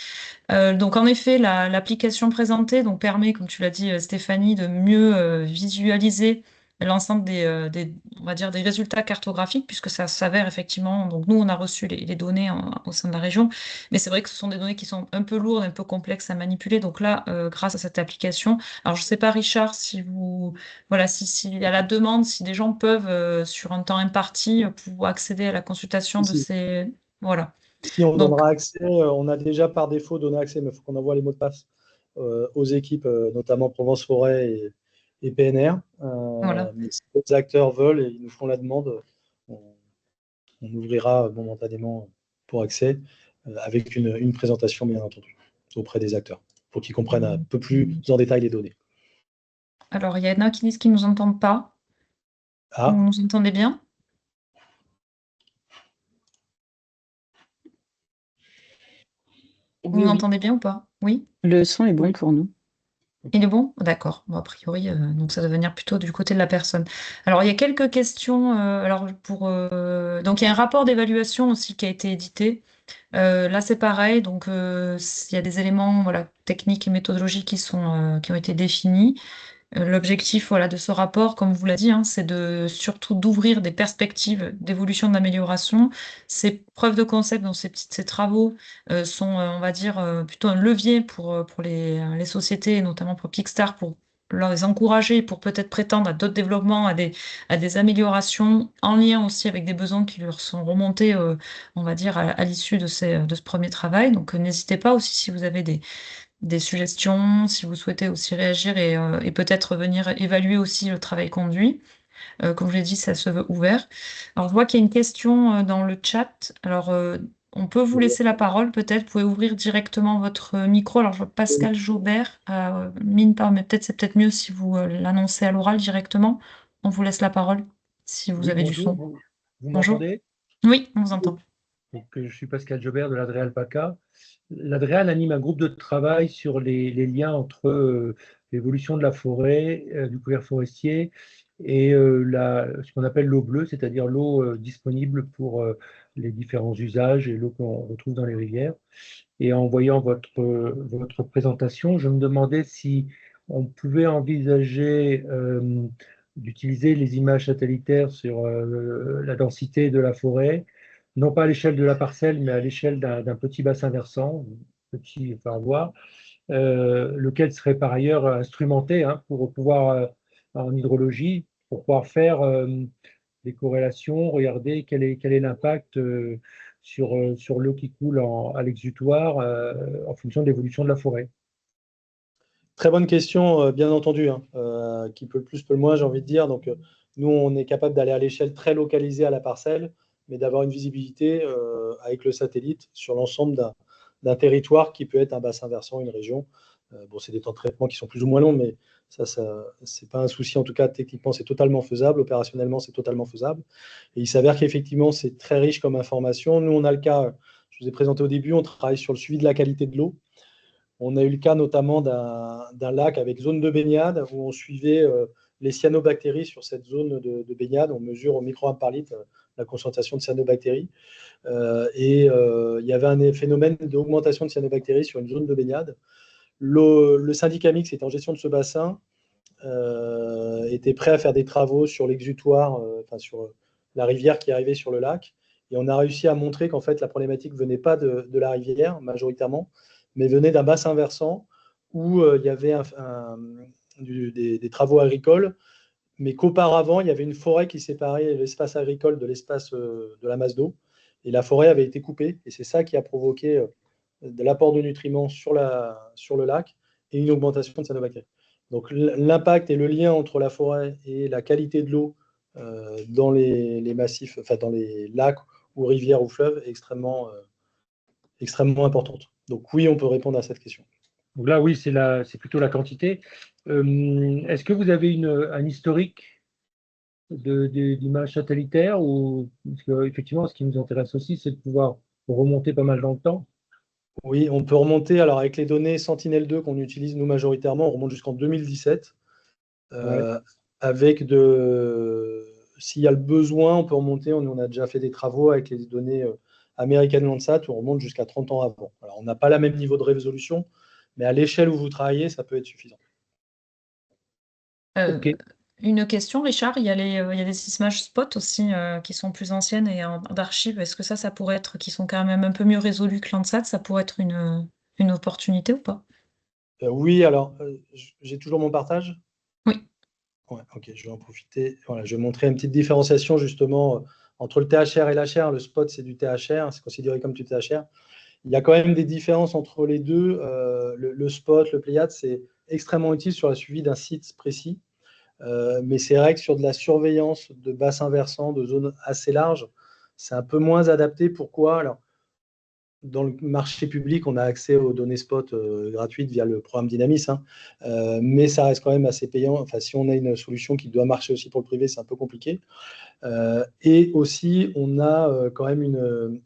Donc en effet, l'application présentée donc, permet, comme tu l'as dit Stéphanie, de mieux visualiser l'ensemble on va dire des résultats cartographiques, puisque ça s'avère effectivement, donc nous on a reçu les données au sein de la région, mais c'est vrai que ce sont des données qui sont un peu lourdes, un peu complexes à manipuler, donc là, grâce à cette application, alors je ne sais pas Richard, si vous, voilà, s'il y a la demande, si des gens peuvent, sur un temps imparti, pouvoir accéder à la consultation de ces... Voilà. Si on Donc, donnera accès, on a déjà par défaut donné accès, mais il faut qu'on envoie les mots de passe aux équipes, notamment Provence Forêt et PNR. voilà. Mais si d'autres acteurs veulent et ils nous feront la demande, on ouvrira momentanément pour accès avec une présentation, bien entendu, auprès des acteurs, pour qu'ils comprennent un peu plus en détail les données. Alors, il y en a qui disent qu'ils ne nous entendent pas. Ah. Vous nous entendez bien? Vous Oui, nous oui. entendez bien ou pas? Oui? Le son est bon Oui. pour nous. Il est bon? D'accord. Bon, a priori, donc ça doit venir plutôt du côté de la personne. Alors, il y a quelques questions. Donc, il y a un rapport d'évaluation aussi qui a été édité. Là, c'est pareil. Donc, il y a des éléments voilà, techniques et méthodologiques qui ont été définis. L'objectif voilà, de ce rapport, comme vous l'a dit, hein, c'est surtout d'ouvrir des perspectives d'évolution, d'amélioration. Ces preuves de concept, donc ces travaux, sont, on va dire, plutôt un levier pour les sociétés, et notamment pour Pixstar, pour les encourager, pour peut-être prétendre à d'autres développements, à des améliorations, en lien aussi avec des besoins qui leur sont remontés, on va dire, à l'issue de ce premier travail. Donc, n'hésitez pas aussi si vous avez des suggestions, si vous souhaitez aussi réagir et peut-être venir évaluer aussi le travail conduit. Comme je l'ai dit, ça se veut ouvert. Alors, je vois qu'il y a une question dans le chat. Alors, on peut vous laisser la parole, peut-être. Vous pouvez ouvrir directement votre micro. Alors, je vois Pascal Jaubert mine pas, mais c'est peut-être mieux si vous l'annoncez à l'oral directement. On vous laisse la parole si vous avez du son. Vous Bonjour. m'entendez? Oui, on vous entend. Donc, je suis Pascal Jaubert de l'Adréal PACA. L'Adréal anime un groupe de travail sur les liens entre l'évolution de la forêt, du couvert forestier et ce qu'on appelle l'eau bleue, c'est-à-dire l'eau disponible pour les différents usages et l'eau qu'on retrouve dans les rivières. Et en voyant votre présentation, je me demandais si on pouvait envisager d'utiliser les images satellitaires sur la densité de la forêt, non pas à l'échelle de la parcelle, mais à l'échelle d'un petit bassin versant, petit, enfin, à voir, lequel serait par ailleurs instrumenté pour pouvoir, en hydrologie, pour pouvoir faire des corrélations, regarder quel est l'impact sur l'eau qui coule à l'exutoire en fonction de l'évolution de la forêt. Très bonne question, bien entendu, hein, qui peut le plus, peut le moins, j'ai envie de dire. Donc, nous, on est capable d'aller à l'échelle très localisée à la parcelle, mais d'avoir une visibilité avec le satellite sur l'ensemble d'un territoire qui peut être un bassin versant, une région. Bon, c'est des temps de traitement qui sont plus ou moins longs, mais ça c'est pas un souci. En tout cas, techniquement, c'est totalement faisable. Opérationnellement, c'est totalement faisable. Et il s'avère qu'effectivement, c'est très riche comme information. Nous, on a le cas, je vous ai présenté au début, on travaille sur le suivi de la qualité de l'eau. On a eu le cas notamment d'un lac avec zone de baignade où on suivait les cyanobactéries sur cette zone de baignade. On mesure au microgrammes par litre la concentration de cyanobactéries. Il y avait un phénomène d'augmentation de cyanobactéries sur une zone de baignade. Le syndicat mixte qui était en gestion de ce bassin était prêt à faire des travaux sur l'exutoire, sur la rivière qui arrivait sur le lac. Et on a réussi à montrer qu'en fait, la problématique ne venait pas de la rivière, majoritairement, mais venait d'un bassin versant où il y avait des travaux agricoles, mais qu'auparavant, il y avait une forêt qui séparait l'espace agricole de l'espace de la masse d'eau. Et la forêt avait été coupée. Et c'est ça qui a provoqué de l'apport de nutriments sur le lac et une augmentation de cyanobactéries. Donc l'impact et le lien entre la forêt et la qualité de l'eau dans les massifs, enfin dans les lacs ou rivières ou fleuves est extrêmement importante. Donc oui, on peut répondre à cette question. Donc là, oui, c'est plutôt la quantité. Est-ce que vous avez un historique d'images satellitaires ou parce que, effectivement, ce qui nous intéresse aussi, c'est de pouvoir remonter pas mal dans le temps. Oui, on peut remonter. Alors avec les données Sentinel-2 qu'on utilise nous majoritairement, on remonte jusqu'en 2017. Avec s'il y a le besoin, on peut remonter. On a déjà fait des travaux avec les données American Landsat où on remonte jusqu'à 30 ans avant. Alors on n'a pas le même niveau de résolution, mais à l'échelle où vous travaillez, ça peut être suffisant. Ok. Une question, Richard, il y a des images spot aussi qui sont plus anciennes et d'archives. Est-ce que ça pourrait être, qui sont quand même un peu mieux résolues que Landsat, ça pourrait être une opportunité ou pas? Oui, alors j'ai toujours mon partage? Oui. Ouais, ok, je vais en profiter. Voilà, je vais montrer une petite différenciation justement entre le THR et l'HR. Le spot, c'est du THR, c'est considéré comme du THR. Il y a quand même des différences entre les deux. Le spot, le Pléiade, c'est extrêmement utile sur le suivi d'un site précis. Mais c'est vrai que sur de la surveillance de bassins versants, de zones assez larges, c'est un peu moins adapté. Pourquoi? Alors, dans le marché public, on a accès aux données spot gratuites via le programme Dynamis, mais ça reste quand même assez payant. Enfin, si on a une solution qui doit marcher aussi pour le privé, c'est un peu compliqué. Et aussi, on a quand même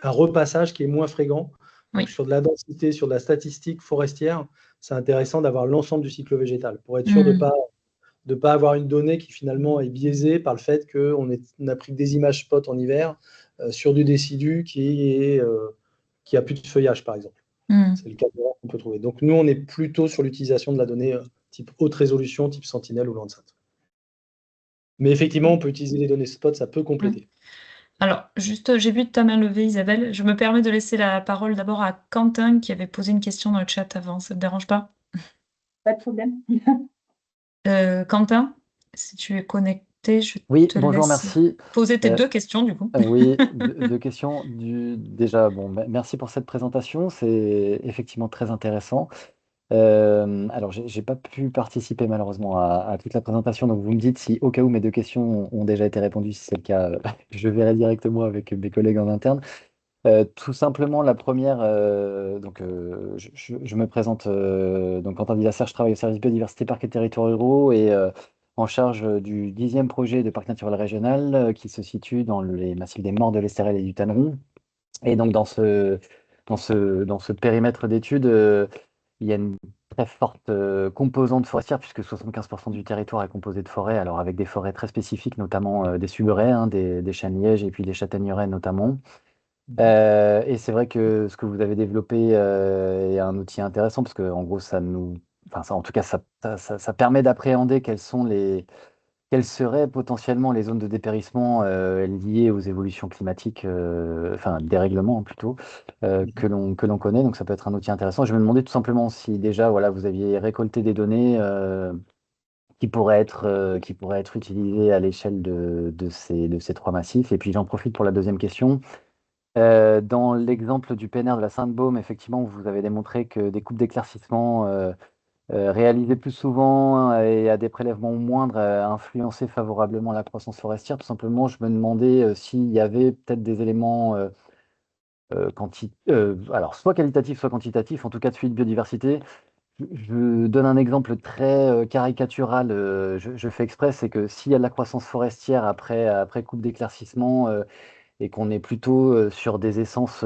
un repassage qui est moins fréquent. Donc, sur de la densité, sur de la statistique forestière, c'est intéressant d'avoir l'ensemble du cycle végétal pour être sûr de ne pas avoir une donnée qui finalement est biaisée par le fait qu'on a pris des images spot en hiver sur du décidu qui a plus de feuillage, par exemple. C'est le cas qu'on peut trouver. Donc nous, on est plutôt sur l'utilisation de la donnée type haute résolution, type Sentinel ou Landsat. Mais effectivement, on peut utiliser les données spot, ça peut compléter. Alors, juste, j'ai vu ta main levée, Isabelle. Je me permets de laisser la parole d'abord à Quentin qui avait posé une question dans le chat avant. Ça ne te dérange pas? Pas de problème. Quentin, si tu es connecté, je Oui, te bonjour, laisse merci. poser tes deux questions du coup. Oui, deux questions. Déjà, bon, merci pour cette présentation, c'est effectivement très intéressant. Alors, j'ai pas pu participer malheureusement à toute la présentation, donc vous me dites si au cas où mes deux questions ont déjà été répondues, si c'est le cas, je verrai directement avec mes collègues en interne. Tout simplement, la première, je me présente, donc Quentin Villasserre, je travaille au service biodiversité, parcs et territoires ruraux et en charge du 10e projet de parc naturel régional qui se situe dans les massifs des Morts de l'Estérel et du Tanneron. Et donc, dans ce périmètre d'études, il y a une très forte composante forestière, puisque 75% du territoire est composé de forêts, alors avec des forêts très spécifiques, notamment des suberaies, des chênes lièges et puis des châtaigneraies notamment. Et c'est vrai que ce que vous avez développé est un outil intéressant parce que en gros, en tout cas, ça permet d'appréhender quels sont quelles seraient potentiellement les zones de dépérissement liées aux évolutions climatiques, enfin dérèglements plutôt, que l'on connaît. Donc ça peut être un outil intéressant. Je me demandais tout simplement si déjà voilà, vous aviez récolté des données qui pourraient être utilisées à l'échelle de ces trois massifs. Et puis j'en profite pour la deuxième question. Dans l'exemple du PNR de la Sainte-Baume, effectivement, vous avez démontré que des coupes d'éclaircissement réalisées plus souvent et à des prélèvements moindres influençaient favorablement la croissance forestière. Tout simplement, je me demandais s'il y avait peut-être des éléments alors soit qualitatifs, soit quantitatifs, en tout cas de suivi de biodiversité. Je donne un exemple très caricatural, je fais exprès, c'est que s'il y a de la croissance forestière après coupe d'éclaircissement et qu'on est plutôt sur des essences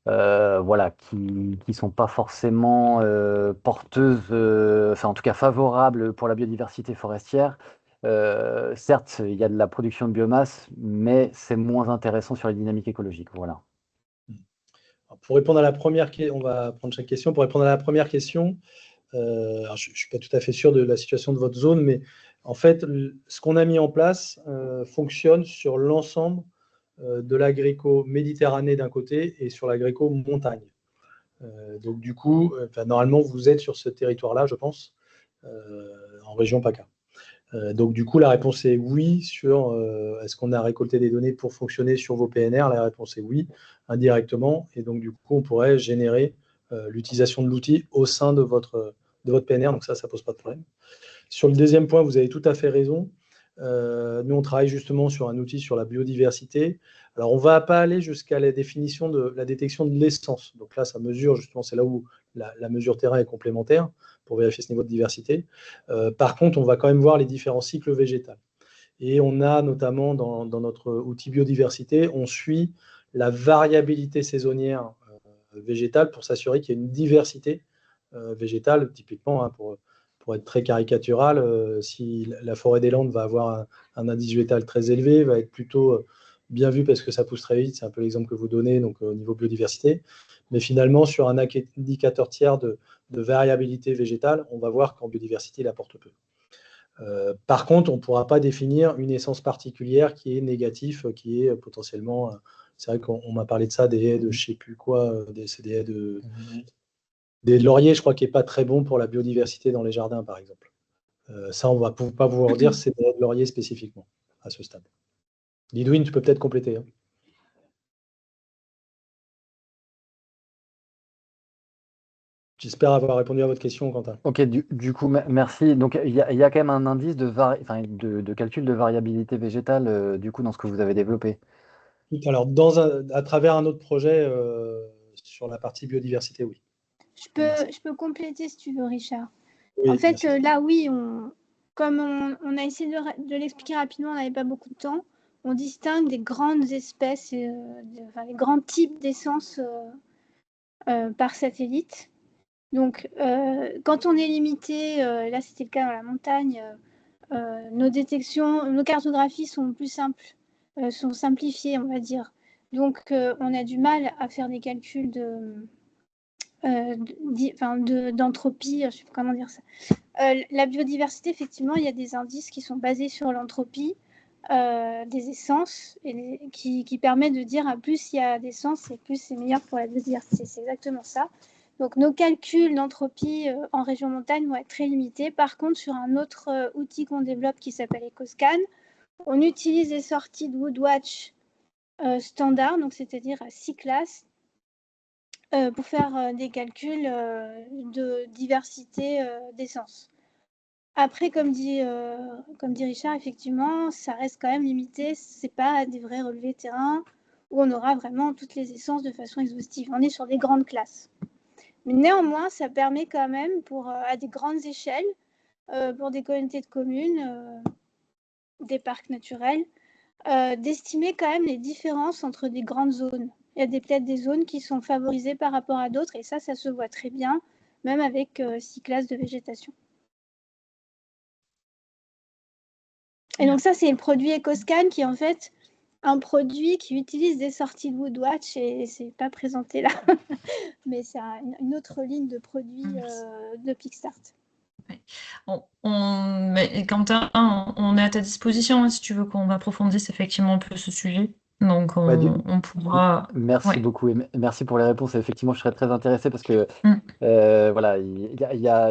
voilà, qui sont pas forcément porteuses, enfin en tout cas favorables pour la biodiversité forestière. Certes, il y a de la production de biomasse, mais c'est moins intéressant sur les dynamiques écologiques. Voilà. Alors, pour répondre à la première question, on va prendre chaque question. Pour répondre à la première question, alors je ne suis pas tout à fait sûr de la situation de votre zone, mais en fait, ce qu'on a mis en place fonctionne sur l'ensemble de l'agrico-méditerranée d'un côté et sur l'agrico-montagne. Donc du coup, normalement, vous êtes sur ce territoire-là, je pense, en région PACA. Donc du coup, la réponse est oui sur est-ce qu'on a récolté des données pour fonctionner sur vos PNR? La réponse est oui, indirectement. Et donc du coup, on pourrait générer l'utilisation de l'outil au sein de votre PNR. Donc ça pose pas de problème. Sur le deuxième point, vous avez tout à fait raison. Nous, on travaille justement sur un outil sur la biodiversité. Alors, on ne va pas aller jusqu'à la définition de la détection de l'essence. Donc là, ça mesure justement, c'est là où la mesure terrain est complémentaire pour vérifier ce niveau de diversité. Par contre, on va quand même voir les différents cycles végétaux. Et on a notamment dans notre outil biodiversité, on suit la variabilité saisonnière végétale pour s'assurer qu'il y a une diversité végétale, typiquement, hein, pour être très caricatural, si la forêt des Landes va avoir un indice végétal très élevé, va être plutôt bien vu parce que ça pousse très vite, c'est un peu l'exemple que vous donnez donc, au niveau biodiversité. Mais finalement, sur un indicateur tiers de variabilité végétale, on va voir qu'en biodiversité, il apporte peu. Par contre, on ne pourra pas définir une essence particulière qui est négative, qui est potentiellement... c'est vrai qu'on m'a parlé de ça, des haies de je ne sais plus quoi, c'est des haies de... Des lauriers, je crois, qui n'est pas très bon pour la biodiversité dans les jardins, par exemple. Ça, on ne va pas pouvoir dire c'est des haies de laurier spécifiquement, à ce stade. Lidwin, tu peux peut-être compléter. Hein. J'espère avoir répondu à votre question, Quentin. Ok, du coup, merci. Donc, il y a quand même un indice de calcul de variabilité végétale, du coup, dans ce que vous avez développé. Alors, à travers un autre projet sur la partie biodiversité, oui. Je peux compléter si tu veux, Richard. Oui, en fait, là, oui, comme on a essayé de l'expliquer rapidement, on n'avait pas beaucoup de temps, on distingue des grandes espèces, les grands types d'essences par satellite. Donc, quand on est limité, là c'était le cas dans la montagne, nos détections, nos cartographies sont plus simples, sont simplifiées, on va dire. Donc, on a du mal à faire des calculs d'entropie, je sais pas comment dire ça. La biodiversité, effectivement, il y a des indices qui sont basés sur l'entropie des essences et qui permet de dire plus il y a d'essences et plus c'est meilleur pour la biodiversité. C'est exactement ça. Donc, nos calculs d'entropie en région montagne vont être très limités. Par contre, sur un autre outil qu'on développe qui s'appelle EcoScan, on utilise des sorties de Woodwatch standard, donc c'est-à-dire à 6 classes, pour faire des calculs de diversité d'essences. Après, comme dit Richard, effectivement, ça reste quand même limité. Ce n'est pas des vrais relevés terrain où on aura vraiment toutes les essences de façon exhaustive. On est sur des grandes classes. Mais néanmoins, ça permet quand même, à des grandes échelles, pour des communautés de communes, des parcs naturels, d'estimer quand même les différences entre des grandes zones. Il y a peut-être des zones qui sont favorisées par rapport à d'autres, et ça se voit très bien, même avec 6 classes de végétation. Et donc ça, c'est le produit EcoScan qui est en fait un produit qui utilise des sorties de Woodwatch, et c'est pas présenté là, mais c'est une autre ligne de produits de PickStart. Mais Quentin, on est à ta disposition hein, si tu veux qu'on approfondisse effectivement un peu ce sujet. Donc, Ouais, on pourra. merci Ouais. beaucoup et merci pour les réponses. Et effectivement, je serais très intéressé parce que Mm. voilà,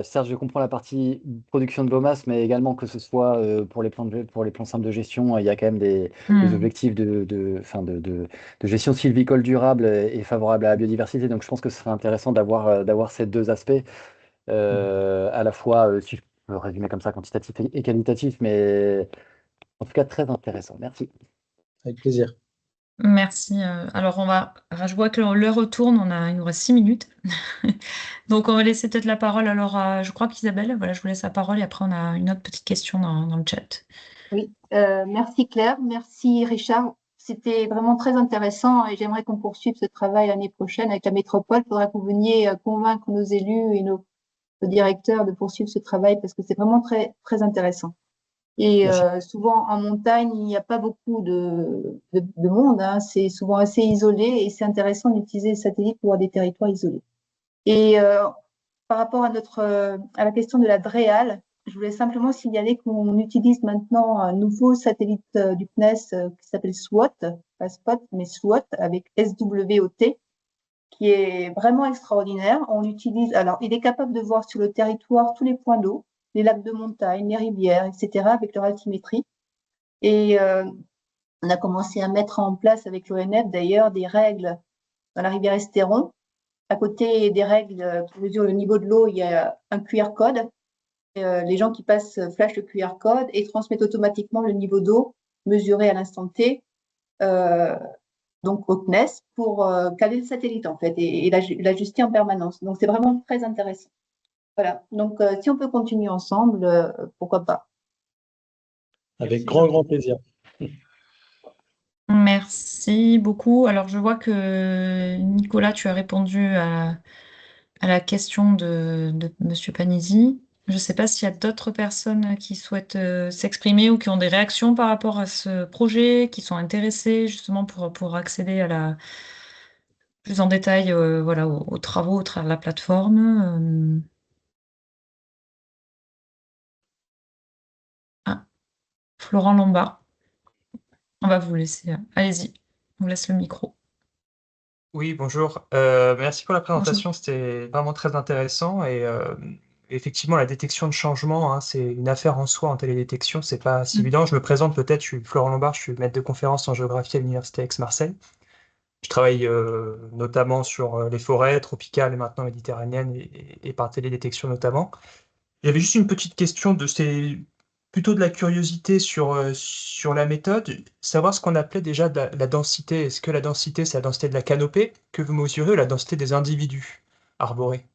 certes, je comprends la partie production de biomasse, mais également que ce soit pour les pour les plans simples de gestion, il y a quand même des Mm. objectifs de gestion sylvicole durable et favorable à la biodiversité. Donc, je pense que ce serait intéressant d'avoir ces deux aspects, à la fois, si je peux résumer comme ça, quantitatif et qualitatif, mais en tout cas très intéressant. Merci. Avec plaisir. Merci. Alors, je vois que l'heure retourne, il nous reste 6 minutes. Donc, on va laisser peut-être la parole alors je crois qu'Isabelle, voilà, je vous laisse la parole et après, on a une autre petite question dans le chat. Oui, merci Claire, merci Richard. C'était vraiment très intéressant et j'aimerais qu'on poursuive ce travail l'année prochaine avec la métropole. Il faudra que vous veniez convaincre nos élus et nos directeurs de poursuivre ce travail parce que c'est vraiment très, très intéressant. Et souvent en montagne, il n'y a pas beaucoup de monde, hein. C'est souvent assez isolé et c'est intéressant d'utiliser les satellites pour avoir des territoires isolés. Et par rapport à la question de la DREAL, je voulais simplement signaler qu'on utilise maintenant un nouveau satellite du CNES qui s'appelle SWOT, pas SPOT, mais SWOT avec SWOT, qui est vraiment extraordinaire. Alors, il est capable de voir sur le territoire tous les points d'eau, les lacs de montagne, les rivières, etc., avec leur altimétrie. Et on a commencé à mettre en place avec l'ONF, d'ailleurs, des règles dans la rivière Estéron. À côté des règles qui mesurent le niveau de l'eau, il y a un QR code. Les gens qui passent flashent le QR code et transmettent automatiquement le niveau d'eau mesuré à l'instant T, donc au CNES, pour caler le satellite en fait et l'ajuster en permanence. Donc c'est vraiment très intéressant. Voilà. Donc si on peut continuer ensemble, pourquoi pas. Avec grand plaisir. Merci beaucoup. Alors, je vois que Nicolas, tu as répondu à la question de Monsieur Panisi. Je ne sais pas s'il y a d'autres personnes qui souhaitent s'exprimer ou qui ont des réactions par rapport à ce projet, qui sont intéressées justement pour accéder plus en détail voilà, aux travaux au travers de la plateforme. Florent Lombard, on va vous laisser. Allez-y, on vous laisse le micro. Oui, bonjour. Merci pour la présentation, c'était vraiment très intéressant. Et effectivement, la détection de changement, hein, c'est une affaire en soi en télédétection, c'est pas si évident. Je me présente peut-être, je suis Florent Lombard, je suis maître de conférence en géographie à l'Université Aix-Marseille. Je travaille notamment sur les forêts tropicales et maintenant méditerranéennes et par télédétection notamment. Il y avait juste une petite question c'est plutôt de la curiosité sur la méthode, savoir ce qu'on appelait déjà de la densité. Est-ce que la densité, c'est la densité de la canopée que vous mesurez ou la densité des individus arborés?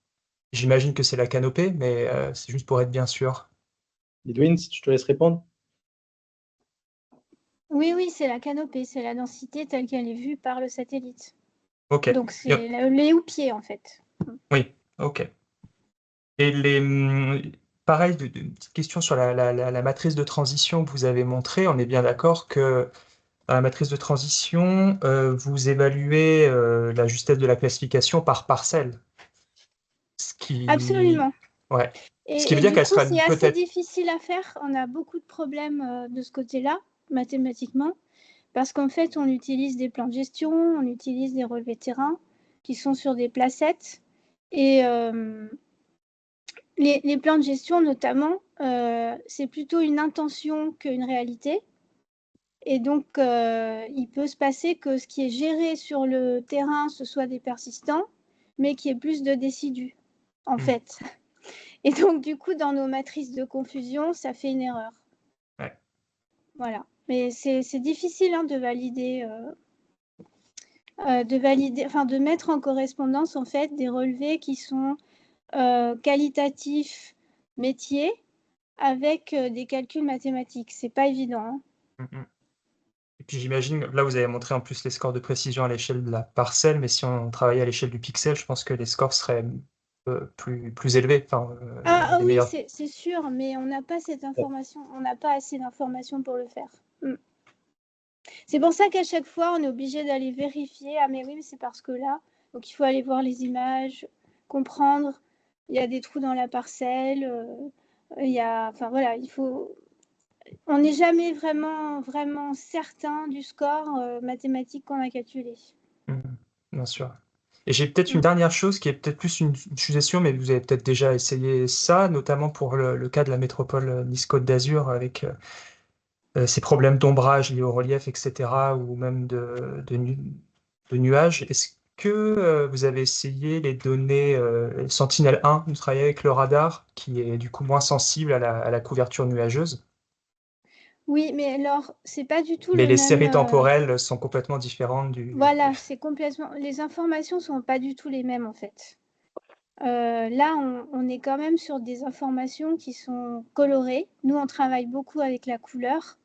J'imagine que c'est la canopée, mais c'est juste pour être bien sûr. Edwin, si je te laisse répondre. Oui, c'est la canopée, c'est la densité telle qu'elle est vue par le satellite. Ok. Donc c'est les houppiers en fait. Oui, ok. Et pareil, une petite question sur la matrice de transition que vous avez montrée. On est bien d'accord que dans la matrice de transition, vous évaluez la justesse de la classification par parcelle. Absolument. Ouais. Ce qui Et veut dire du qu'elle coup, sera c'est assez peut-être. difficile à faire. On a beaucoup de problèmes de ce côté-là, mathématiquement, parce qu'en fait, on utilise des plans de gestion, on utilise des relevés de terrain qui sont sur des placettes. Et les plans de gestion, notamment, c'est plutôt une intention qu'une réalité. Et donc, il peut se passer que ce qui est géré sur le terrain, ce soit des persistants, mais qu'il y ait plus de décidus, en fait. Et donc, du coup, dans nos matrices de confusion, ça fait une erreur. Ouais. Voilà. Mais c'est difficile hein, de valider, enfin, de mettre en correspondance, en fait, des relevés qui sont qualitatifs métiers avec des calculs mathématiques. C'est pas évident. Hein. Et puis j'imagine, là vous avez montré en plus les scores de précision à l'échelle de la parcelle, mais si on travaillait à l'échelle du pixel, je pense que les scores seraient plus élevés. Oui, meilleurs. C'est sûr, mais on n'a pas cette information, on n'a pas assez d'informations pour le faire. C'est pour ça qu'à chaque fois, on est obligé d'aller vérifier. Ah mais oui, mais c'est parce que là, donc il faut aller voir les images, comprendre. Il y a des trous dans la parcelle. Enfin voilà, on n'est jamais vraiment certain du score mathématique qu'on a calculé. Bien sûr. Et j'ai peut-être une dernière chose qui est peut-être plus une suggestion, mais vous avez peut-être déjà essayé ça, notamment pour le cas de la métropole Nice-Côte d'Azur avec ces problèmes d'ombrage liés au relief, etc., ou même de nuages. Est-ce que vous avez essayé les données Sentinel-1? Vous travaillez avec le radar, qui est du coup moins sensible à la couverture nuageuse, Oui, mais alors, c'est pas du tout mais le les même. séries temporelles sont complètement différentes Voilà, c'est complètement. Les informations sont pas du tout les mêmes en fait. Là, on est quand même sur des informations qui sont colorées. Nous, on travaille beaucoup avec la couleur.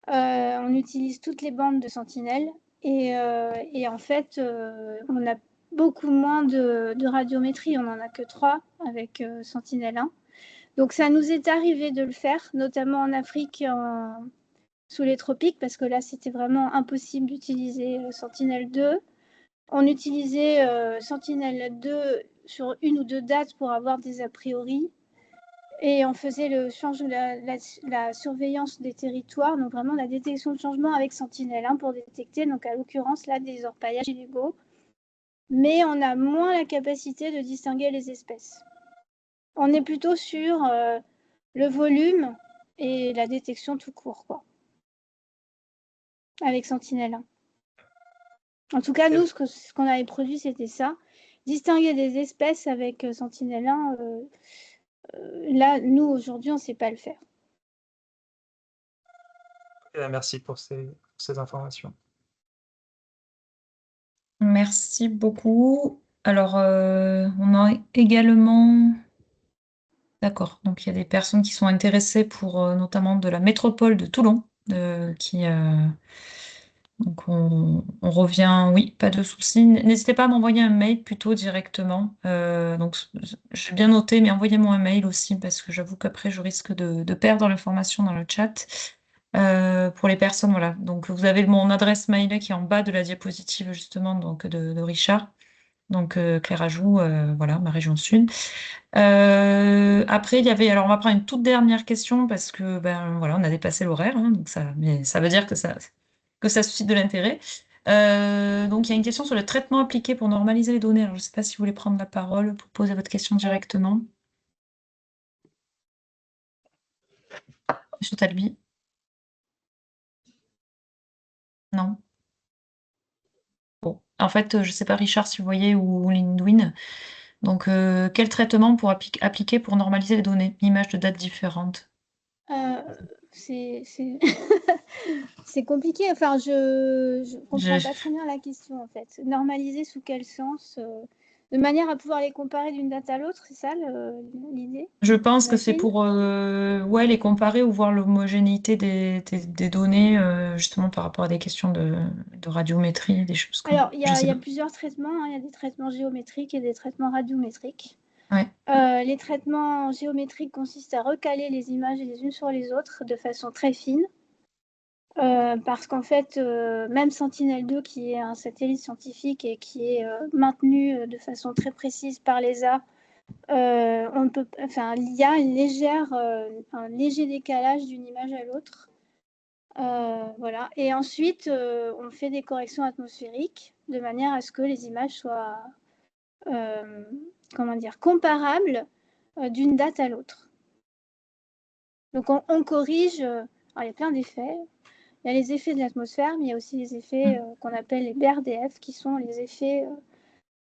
On utilise toutes les bandes de Sentinelle et en fait, on a beaucoup moins de radiométrie. On n'en a que 3 avec Sentinelle-1. Donc, ça nous est arrivé de le faire, notamment en Afrique, sous les tropiques, parce que là, c'était vraiment impossible d'utiliser Sentinelle-2. On utilisait Sentinelle-2 sur une ou deux dates pour avoir des a priori. Et on faisait la surveillance des territoires, donc vraiment la détection de changement avec Sentinelle-1 pour détecter, donc à l'occurrence là, des orpaillages illégaux. Mais on a moins la capacité de distinguer les espèces. On est plutôt sur le volume et la détection tout court, quoi, avec Sentinelle-1. En tout cas, nous, ce qu'on avait produit, c'était ça. Distinguer des espèces avec Sentinelle-1, là, nous, aujourd'hui, on ne sait pas le faire. Merci pour ces informations. Merci beaucoup. Alors, on a également... D'accord, donc il y a des personnes qui sont intéressées pour notamment de la métropole de Toulon, donc on revient, oui, pas de souci. N'hésitez pas à m'envoyer un mail plutôt directement. Donc j'ai bien noté, mais envoyez-moi un mail aussi parce que j'avoue qu'après je risque de perdre l'information dans le chat. Pour les personnes, voilà. Donc vous avez mon adresse mail qui est en bas de la diapositive justement donc de Richard. Donc Claire Ajoux, voilà, ma région sud. Après, il y avait, alors on va prendre une toute dernière question parce que ben voilà, on a dépassé l'horaire, hein, donc mais ça veut dire que ça suscite de l'intérêt. Donc il y a une question sur le traitement appliqué pour normaliser les données. Alors je ne sais pas si vous voulez prendre la parole pour poser votre question directement. Monsieur Talbi? Non. Bon, en fait, je ne sais pas Richard si vous voyez ou Lindwin. Donc quel traitement pour appliquer pour normaliser les données, images de dates différentes? C'est compliqué. Enfin, je comprends pas très bien la question en fait. Normaliser sous quel sens? De manière à pouvoir les comparer d'une date à l'autre, c'est ça l'idée? Je pense que c'est pour ouais, les comparer ou voir l'homogénéité des données, justement par rapport à des questions de radiométrie, des choses comme ça. Alors, il y a plusieurs traitements, hein. Il y a des traitements géométriques et des traitements radiométriques. Ouais. Les traitements géométriques consistent à recaler les images les unes sur les autres de façon très fine. Parce qu'en fait, même Sentinelle-2, qui est un satellite scientifique et qui est maintenu de façon très précise par l'ESA, il y a un léger décalage d'une image à l'autre. Voilà. Et ensuite, on fait des corrections atmosphériques de manière à ce que les images soient comparables d'une date à l'autre. Donc, on corrige. Alors, il y a plein d'effets. Il y a les effets de l'atmosphère, mais il y a aussi les effets qu'on appelle les BRDF, qui sont les effets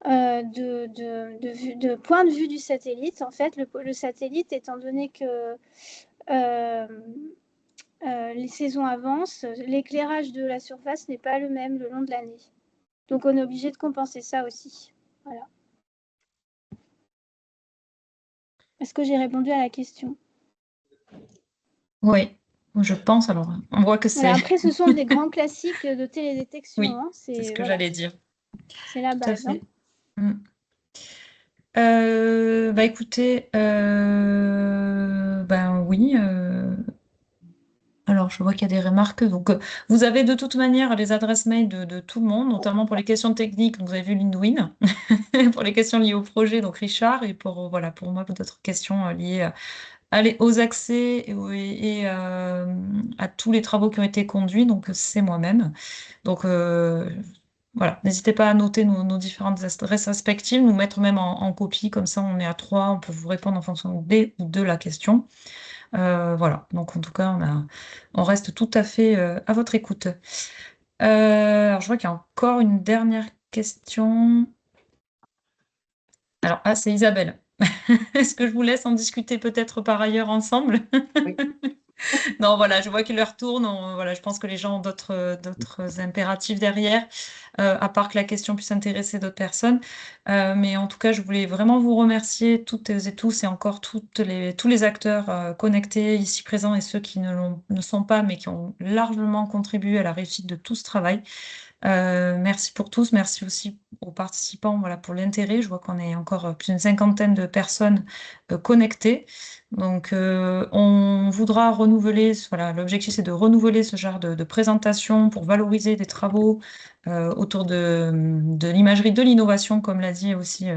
de point de vue du satellite. En fait, le satellite, étant donné que les saisons avancent, l'éclairage de la surface n'est pas le même le long de l'année. Donc, on est obligé de compenser ça aussi. Voilà. Est-ce que j'ai répondu à la question? Oui. Je pense, alors, on voit que c'est... Voilà, après, ce sont des grands classiques de télédétection. Oui, hein. c'est ce que j'allais dire. C'est la base. Tout à fait. Bah écoutez, ben oui. Alors, je vois qu'il y a des remarques. Donc, vous avez de toute manière les adresses mail de tout le monde, notamment pour les questions techniques. Donc, vous avez vu Lindwin, pour les questions liées au projet, donc Richard, et pour, voilà, pour moi, d'autres questions liées aux accès et, à tous les travaux qui ont été conduits, donc c'est moi-même. Donc voilà, n'hésitez pas à noter nos différentes adresses respectives, nous mettre même en copie, comme ça on est à 3, on peut vous répondre en fonction des ou de la question. Voilà, donc en tout cas, on reste tout à fait à votre écoute. Alors, je vois qu'il y a encore une dernière question. Alors, c'est Isabelle. Est-ce que je vous laisse en discuter peut-être par ailleurs ensemble? Non, voilà, je vois qu'il leur tourne. Voilà, je pense que les gens ont d'autres impératifs derrière, à part que la question puisse intéresser d'autres personnes. Mais en tout cas, je voulais vraiment vous remercier toutes et tous et encore tous les acteurs connectés ici présents et ceux qui ne sont pas, mais qui ont largement contribué à la réussite de tout ce travail. Merci pour tous, merci aussi aux participants, voilà, pour l'intérêt. Je vois qu'on est encore plus d'une 50aine de personnes connectées. Donc, on voudra renouveler, voilà, l'objectif c'est de renouveler ce genre de présentation pour valoriser des travaux autour de l'imagerie de l'innovation, comme l'a dit aussi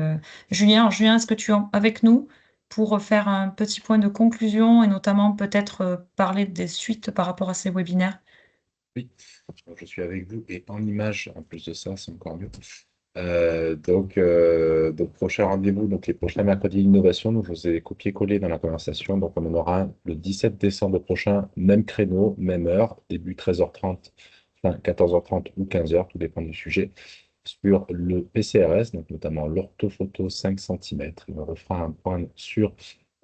Julien. Alors, Julien, est-ce que tu es avec nous pour faire un petit point de conclusion et notamment peut-être parler des suites par rapport à ces webinaires? Oui, je suis avec vous et en image, en plus de ça, c'est encore mieux. Donc, prochain rendez-vous, donc les prochains mercredis d'innovation, donc je vous ai copié-collé dans la conversation. Donc, on en aura un le 17 décembre prochain, même créneau, même heure, début 13h30, fin 14h30 ou 15h, tout dépend du sujet, sur le PCRS, donc notamment l'orthophoto 5 cm. On refera un point sur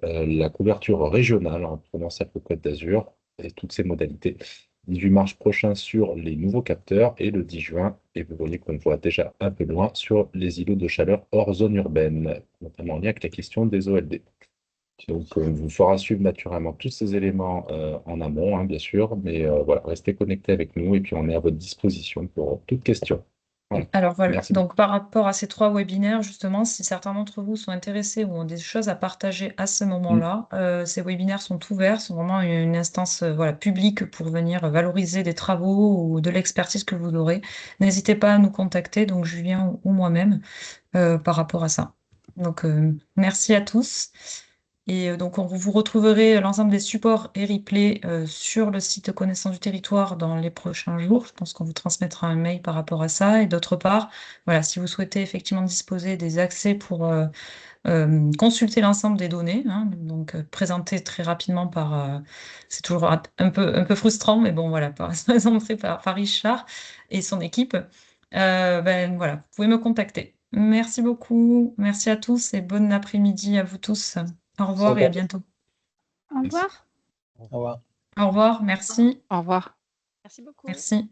la couverture régionale en Provence-Alpes-Côte d'Azur et toutes ses modalités. 18 mars prochain sur les nouveaux capteurs et le 10 juin, et vous voyez qu'on voit déjà un peu loin sur les îlots de chaleur hors zone urbaine, notamment en lien avec la question des OLD. Donc, on vous fera suivre naturellement tous ces éléments en amont, hein, bien sûr, mais voilà, restez connectés avec nous et puis on est à votre disposition pour toute question. Voilà. Alors voilà, Merci donc par rapport à ces 3 webinaires, justement, si certains d'entre vous sont intéressés ou ont des choses à partager à ce moment-là, ces webinaires sont ouverts, sont vraiment une instance voilà, publique pour venir valoriser des travaux ou de l'expertise que vous aurez. N'hésitez pas à nous contacter, donc Julien ou moi-même, par rapport à ça. Donc merci à tous. Et donc, vous retrouverez l'ensemble des supports et replays sur le site Connaissance du territoire dans les prochains jours. Je pense qu'on vous transmettra un mail par rapport à ça. Et d'autre part, voilà, si vous souhaitez effectivement disposer des accès pour consulter l'ensemble des données, hein, donc présenté très rapidement c'est toujours un peu frustrant, mais bon, voilà, présenté par Richard et son équipe, ben voilà, vous pouvez me contacter. Merci beaucoup, merci à tous et bon après-midi à vous tous. Au revoir et à bientôt. Au revoir. Au revoir. Au revoir, merci. Au revoir. Merci beaucoup. Merci.